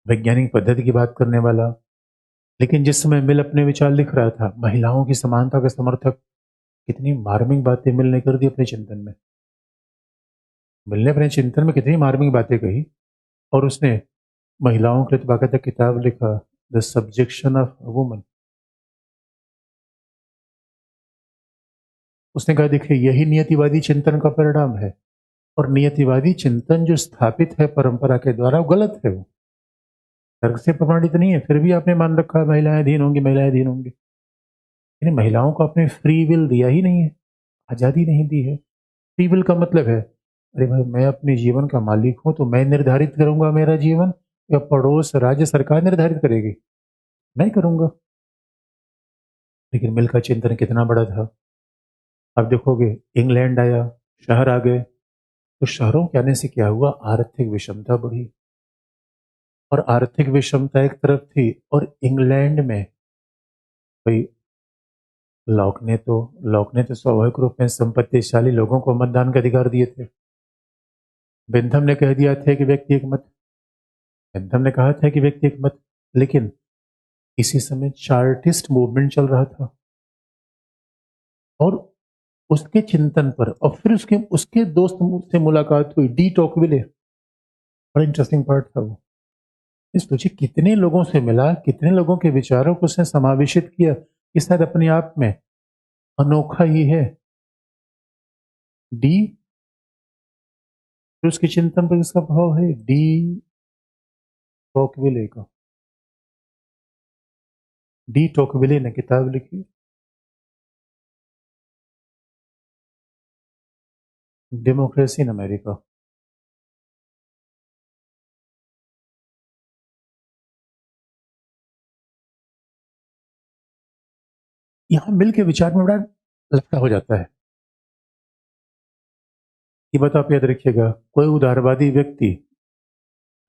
वैज्ञानिक पद्धति की बात करने वाला, लेकिन जिस समय मिल अपने विचार लिख रहा था, महिलाओं की समानता का समर्थक, कितनी मार्मिक बातें मिल ने कर दी अपने चिंतन में। मिल ने अपने चिंतन में कितनी मार्मिक बातें कही। और उसने महिलाओं के लिए बाकायदा किताब लिखा, द सब्जेक्शन ऑफ वुमन। उसने कहा देखिए, यही नियतिवादी चिंतन का परिणाम है। और नियतिवादी चिंतन जो स्थापित है परंपरा के द्वारा, वो गलत है। वो तर्क से प्रमाणित नहीं है, फिर भी आपने मान रखा है महिलाएं अधीन होंगी, महिलाएं अधीन होंगी। यानी महिलाओं को आपने फ्री विल दिया ही नहीं है, आजादी नहीं दी है। फ्री विल का मतलब है, अरे भाई, मैं अपने जीवन का मालिक हूं, तो मैं निर्धारित करूंगा मेरा जीवन, या पड़ोस राज्य सरकार निर्धारित करेगी? मैं करूंगा। लेकिन मिल का चिंतन कितना बड़ा था। अब देखोगे, इंग्लैंड आया, शहर आ गए, तो शहरों के आने से क्या हुआ? आर्थिक विषमता बढ़ी। और आर्थिक विषमता एक तरफ थी, और इंग्लैंड में भाई, लॉक ने तो स्वाभाविक रूप में संपत्तिशाली लोगों को मतदान के अधिकार दिए थे। बेंथम ने कह दिया था कि व्यक्ति एक मत। बेंथम ने कहा था कि व्यक्ति एक मत। लेकिन इसी समय चार्टिस्ट मूवमेंट चल रहा था, और उसके चिंतन पर, और फिर उसके उसके दोस्त से मुलाकात हुई, डी टोकविले। बड़ा इंटरेस्टिंग पार्ट था वो। इस सोचिए, कितने लोगों से मिला, कितने लोगों के विचारों को उसने समावेशित किया। इस शायद अपने आप में अनोखा ही है। डी, फिर उसके चिंतन पर इसका प्रभाव है, डी टोकविले का। डी टोकविले ने किताब लिखी, डेमोक्रेसी इन अमेरिका। यहां मिल के विचार में बड़ा लफड़ा हो जाता है। ये बात आप याद रखिएगा, कोई उदारवादी व्यक्ति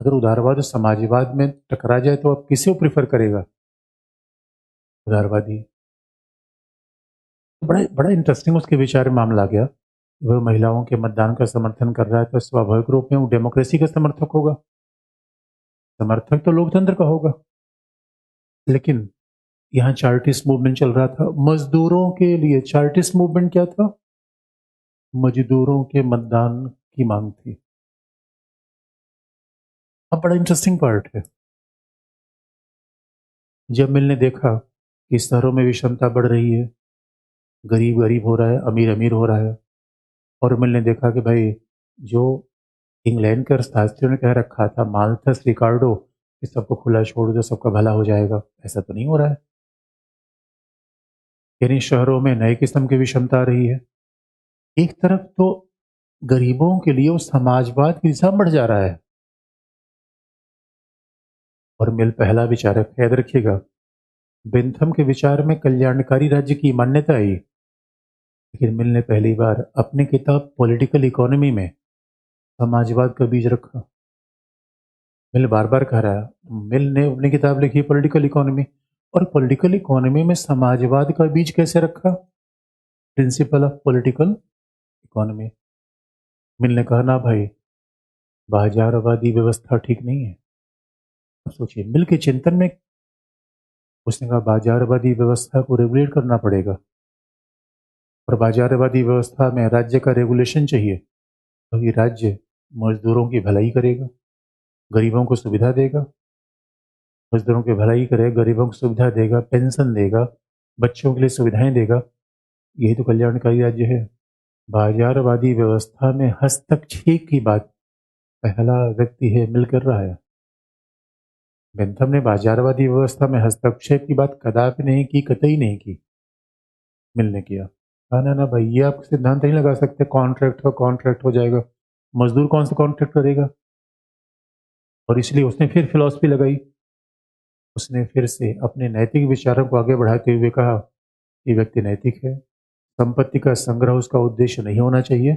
अगर उदारवाद और समाजवाद में टकरा जाए, तो आप किसे प्रिफर करेगा? उदारवादी। तो बड़ा बड़ा इंटरेस्टिंग उसके विचार में मामला आ गया। वह महिलाओं के मतदान का समर्थन कर रहा है, तो स्वाभाविक रूप में वो डेमोक्रेसी का समर्थक होगा। समर्थक तो लोकतंत्र का होगा। लेकिन यहाँ चार्टिस्ट मूवमेंट चल रहा था मजदूरों के लिए। चार्टिस्ट मूवमेंट क्या था? मजदूरों के मतदान की मांग थी। अब बड़ा इंटरेस्टिंग पार्ट है, जब मिल ने देखा कि शहरों में विषमता बढ़ रही है, गरीब गरीब हो रहा है, अमीर अमीर हो रहा है, और मिल ने देखा कि भाई जो इंग्लैंड के अर्थशास्त्रियों ने कह रखा था माल्थस रिकार्डो कि सबको खुला छोड़ दो सबका भला हो जाएगा, ऐसा तो नहीं हो रहा है। यानी शहरों में नए किस्म की विषमता आ रही है। एक तरफ तो गरीबों के लिए वो समाजवाद की दिशा बढ़ जा रहा है, और मिल पहला विचारक है, याद रखिएगा। बेंथम के विचार में कल्याणकारी राज्य की मान्यता आई, लेकिन मिल ने पहली बार अपनी किताब पॉलिटिकल इकोनॉमी में समाजवाद का बीज रखा। मिल बार बार कह रहा है, मिल ने अपनी किताब लिखी पॉलिटिकल इकोनॉमी, और पॉलिटिकल इकोनॉमी में समाजवाद का बीज कैसे रखा? Principle of political economy. Mill ने कहा ना भाई, बाजारवादी व्यवस्था ठीक नहीं है। अब सोचिए मिल के चिंतन में उसने कहा बाजारवादी व्यवस्था को रेगुलेट करना पड़ेगा, और बाजारवादी व्यवस्था में राज्य का रेगुलेशन चाहिए, क्योंकि राज्य मजदूरों की भलाई करेगा, गरीबों को सुविधा देगा। मजदूरों की भलाई करेगा, गरीबों को सुविधा देगा, पेंशन देगा, बच्चों के लिए सुविधाएं देगा। यही तो कल्याणकारी राज्य है। बाजारवादी व्यवस्था में हस्तक्षेप की बात पहला व्यक्ति है मिल कर रहा है। बेंथम ने बाजारवादी व्यवस्था में हस्तक्षेप की बात कदापि नहीं की, कतई नहीं की। मिल ने किया। हाँ ना ना भाई, ये आप सिद्धांत नहीं लगा सकते कॉन्ट्रैक्ट हो जाएगा। मजदूर कौन सा कॉन्ट्रैक्ट करेगा? और इसलिए उसने फिर फिलॉसफी लगाई। उसने फिर से अपने नैतिक विचारों को आगे बढ़ाते हुए कहा कि व्यक्ति नैतिक है, संपत्ति का संग्रह उसका उद्देश्य नहीं होना चाहिए।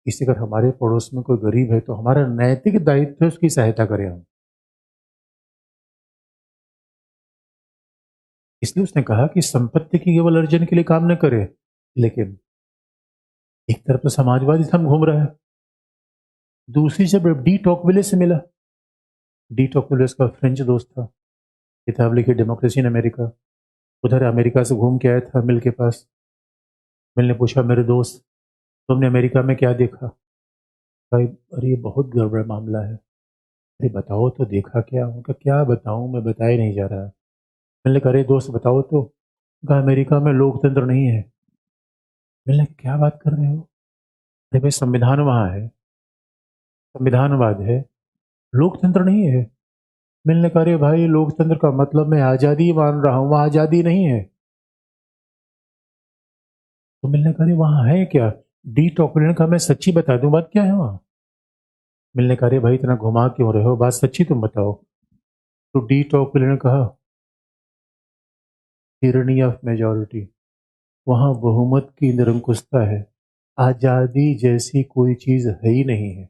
इसी अगर हमारे पड़ोस में कोई गरीब है तो हमारा नैतिक दायित्व है उसकी सहायता करें हम। इसलिए उसने कहा कि संपत्ति की केवल अर्जन के लिए काम न करे। लेकिन एक तरफ तो समाजवादी हम घूम रहा है, दूसरी जब डी टॉकविले से मिला। डी टॉकविले उसका फ्रेंच दोस्त था, किताब लिखी डेमोक्रेसी इन अमेरिका। उधर अमेरिका से घूम के आया था मिल के पास। मिल ने पूछा, मेरे दोस्त तुमने अमेरिका में क्या देखा? भाई अरे ये बहुत गड़बड़ मामला है। अरे बताओ तो, देखा क्या? उनका क्या बताऊं, मैं बताया नहीं जा रहा। मैंने कहा अरे दोस्त बताओ तो। कहा अमेरिका में लोकतंत्र नहीं है। मैंने कहा क्या बात कर रहे हो? अरे भाई संविधान वहां है, संविधानवाद है, लोकतंत्र नहीं है। मैंने कहा अरे भाई लोकतंत्र का मतलब मैं आजादी मान रहा हूं, वहां आजादी नहीं है। तो मिलने कहा अरे वहां है क्या? डी टॉकविले ने कहा मैं सच्ची बता दूं बात क्या है वहां। मिलने कहा अरे भाई इतना घुमा क्यों रहे हो, बात सच्ची तुम बताओ। तो डी टॉकविले ने कहा tyranny ऑफ मेजोरिटी, वहां बहुमत की निरंकुशता है, आजादी जैसी कोई चीज है ही नहीं है।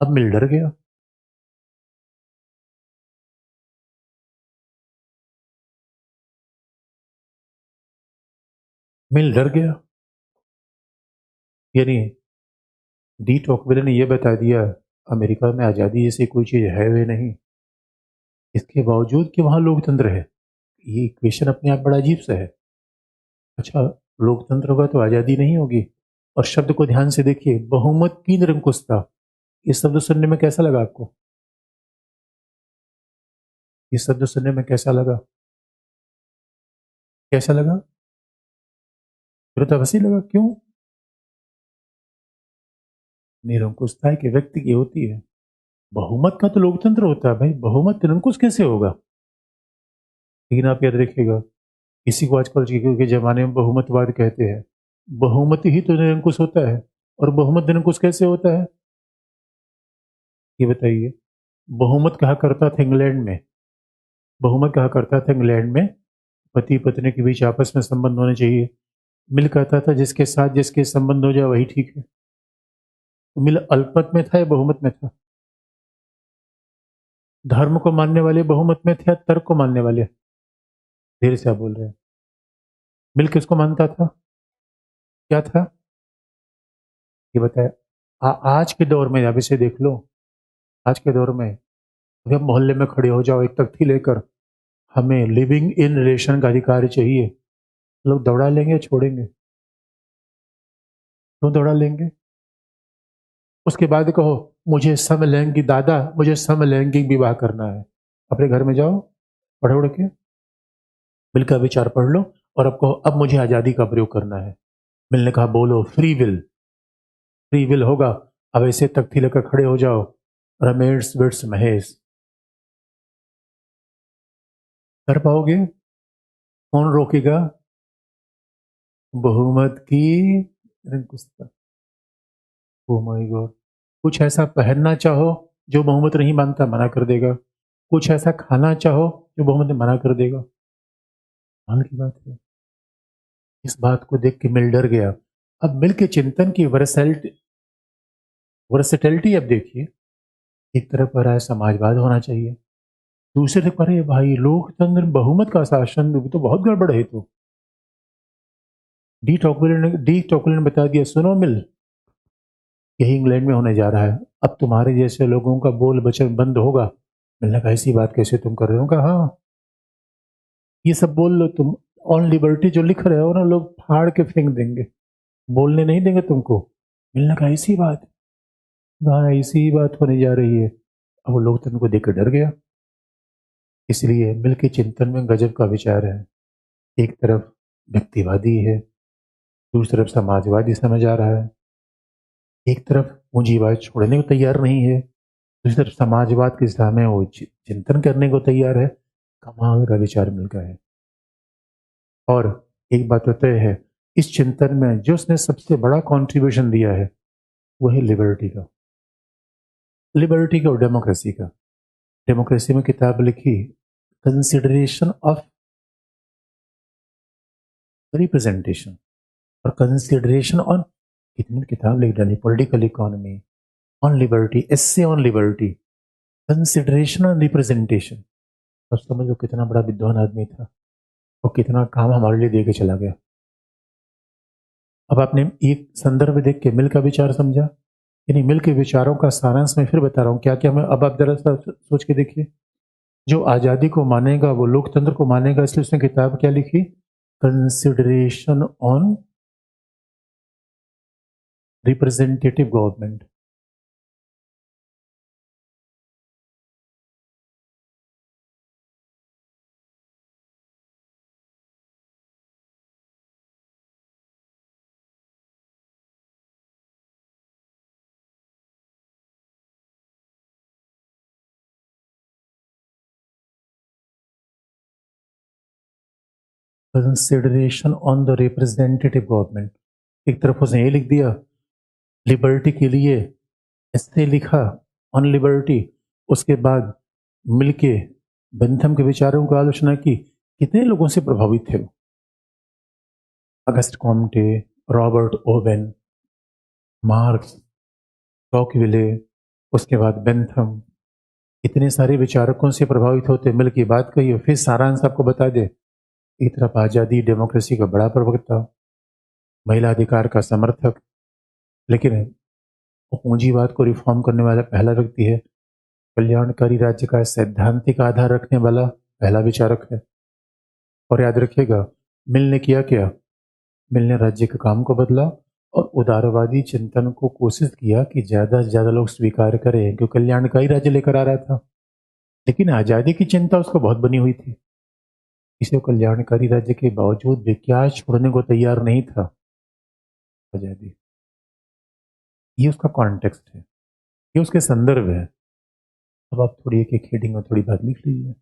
अब मिल डर गया। मिल डर गया। यानी डी टॉकविले ने यह बता दिया अमेरिका में आजादी जैसी कोई चीज है वे नहीं, इसके बावजूद कि वहां लोकतंत्र है। ये इक्वेशन अपने आप बड़ा अजीब सा है। अच्छा, लोकतंत्र होगा तो आजादी नहीं होगी। और शब्द को ध्यान से देखिए, बहुमत की निरंकुशता, ये शब्द सुनने में कैसा लगा आपको? ये शब्द सुनने में कैसा लगा? कैसा लगा? विरोधाभासी लगा, क्यों? निरंकुशता एक व्यक्ति की होती है, बहुमत का तो लोकतंत्र होता है भाई, बहुमत निरंकुश कैसे होगा? लेकिन आप याद रखिएगा, इसी को आजकल के जमाने में बहुमतवाद कहते हैं। बहुमत ही तो निरंकुश होता है, और बहुमत निरंकुश कैसे होता है ये बताइए। बहुमत कहा करता था इंग्लैंड में, बहुमत कहा करता था इंग्लैंड में पति पत्नी के बीच आपस में संबंध होने चाहिए। मिल कहता था जिसके साथ जिसके संबंध हो जाए वही ठीक है। तो मिल अल्पमत में था या बहुमत में था? धर्म को मानने वाले बहुमत में थे या तर्क को मानने वाले? देर से आप बोल रहे हैं। मिल किसको मानता था? क्या था ये बताया। आज के दौर में आप इसे देख लो, आज के दौर में अगर आप मोहल्ले में खड़े हो जाओ एक तख्ती लेकर, हमें लिविंग इन रिलेशन का अधिकार चाहिए, लोग दौड़ा लेंगे, छोड़ेंगे? क्यों दौड़ा लेंगे? उसके बाद कहो मुझे समलैंगिक, दादा मुझे समलैंगिक विवाह करना है, अपने घर में जाओ, पढ़ो उड़ के मिल का विचार पढ़ लो, और अब कहो अब मुझे आज़ादी का प्रयोग करना है। मिल ने कहा बोलो फ्री विल होगा। अब ऐसे तख्ती लेकर खड़े हो जाओ, रमेश बिट्स महेश। कर पाओगे? कौन रोकेगा? बहुमत की ओ माय गॉड। कुछ ऐसा पहनना चाहो जो बहुमत नहीं मानता, मना कर देगा। कुछ ऐसा खाना चाहो जो बहुमत मना कर देगा। हाल की बात है। इस बात को देख के मिल डर गया। अब मिल के चिंतन की वर्सेटिलिटी अब देखिए। एक तरफ पर है समाजवाद होना चाहिए, दूसरे पर है भाई लोकतंत्र बहुमत का शासन, तो बहुत गड़बड़ है। तो डी टॉकविले ने बता दिया, सुनो मिल, यही इंग्लैंड में होने जा रहा है, अब तुम्हारे जैसे लोगों का बोल वचन बंद होगा। मैंने कहा ऐसी बात कैसे तुम कर रहे हो? कहा हाँ, ये सब बोल लो तुम, ऑन लिबर्टी जो लिख रहे हो ना, लोग फाड़ के फेंक देंगे, बोलने नहीं देंगे तुमको। मिलने का ऐसी बात, हाँ ऐसी बात होने जा रही है। अब वो लोकतंत्र को देकर डर गया। इसलिए मिल के चिंतन में गजब का विचार है। एक तरफ व्यक्तिवादी है, दूसरी तरफ समाजवादी समझ आ रहा है। एक तरफ पूंजीवाद छोड़ने को तैयार नहीं है, दूसरी तरफ समाजवाद की दिशा में वो चिंतन करने को तैयार है। कमाल का विचार मिल गया है। और एक बात तो तय है, इस चिंतन में जो उसने सबसे बड़ा कंट्रीब्यूशन दिया है वो है लिबर्टी का और डेमोक्रेसी का। डेमोक्रेसी में किताब लिखी, कंसिडरेशन ऑफ रिप्रेजेंटेशन, और कंसिडरेशन ऑन, कितनी किताब लिख डाली, political economy, on liberty, essay on liberty, consideration on representation. अब समझ लो कितना बड़ा विद्वान आदमी था और कितना काम हमारे लिए दे के चला गया। अब आपने एक संदर्भ देख के मिल का विचार समझा, यानी मिल के विचारों का सारांश मैं फिर बता रहा हूँ क्या क्या। मैं अब आप जरा सा सोच के देखिए, जो आज़ादी को मानेगा वो लोकतंत्र को मानेगा, इसलिए उसने किताब क्या लिखी, consideration on representative government. Consideration on the representative government. एक तरफ उसने ये लिख दिया, लिबर्टी के लिए ऐसे लिखा ऑन लिबर्टी, उसके बाद मिलके बेंथम के विचारों की आलोचना की। कितने लोगों से प्रभावित थे वो, Auguste Comte, Robert Owen, Marx, Tocqueville, उसके बाद बेंथम, इतने सारे विचारकों से प्रभावित होते मिल की बात कही और फिर सारांश आपको बता दे। एक तरफ आज़ादी डेमोक्रेसी का बड़ा प्रवक्ता, महिला अधिकार का समर्थक, लेकिन वो पूंजीवाद को रिफॉर्म करने वाला पहला व्यक्ति है, कल्याणकारी राज्य का सैद्धांतिक आधार रखने वाला पहला विचारक है। और याद रखिएगा, मिल ने किया क्या, मिल ने राज्य के काम को बदला और उदारवादी चिंतन को कोशिश किया कि ज्यादा से ज्यादा लोग स्वीकार करें, क्योंकि कल्याणकारी राज्य लेकर आ रहा था। लेकिन आजादी की चिंता उसको बहुत बनी हुई थी, इसे कल्याणकारी राज्य के बावजूद भी क्या छोड़ने को तैयार नहीं था, आजादी। ये उसका कॉन्टेक्स्ट है, ये उसके संदर्भ है। अब आप थोड़ी एक एक हेडिंग में थोड़ी बात लिख लीजिए।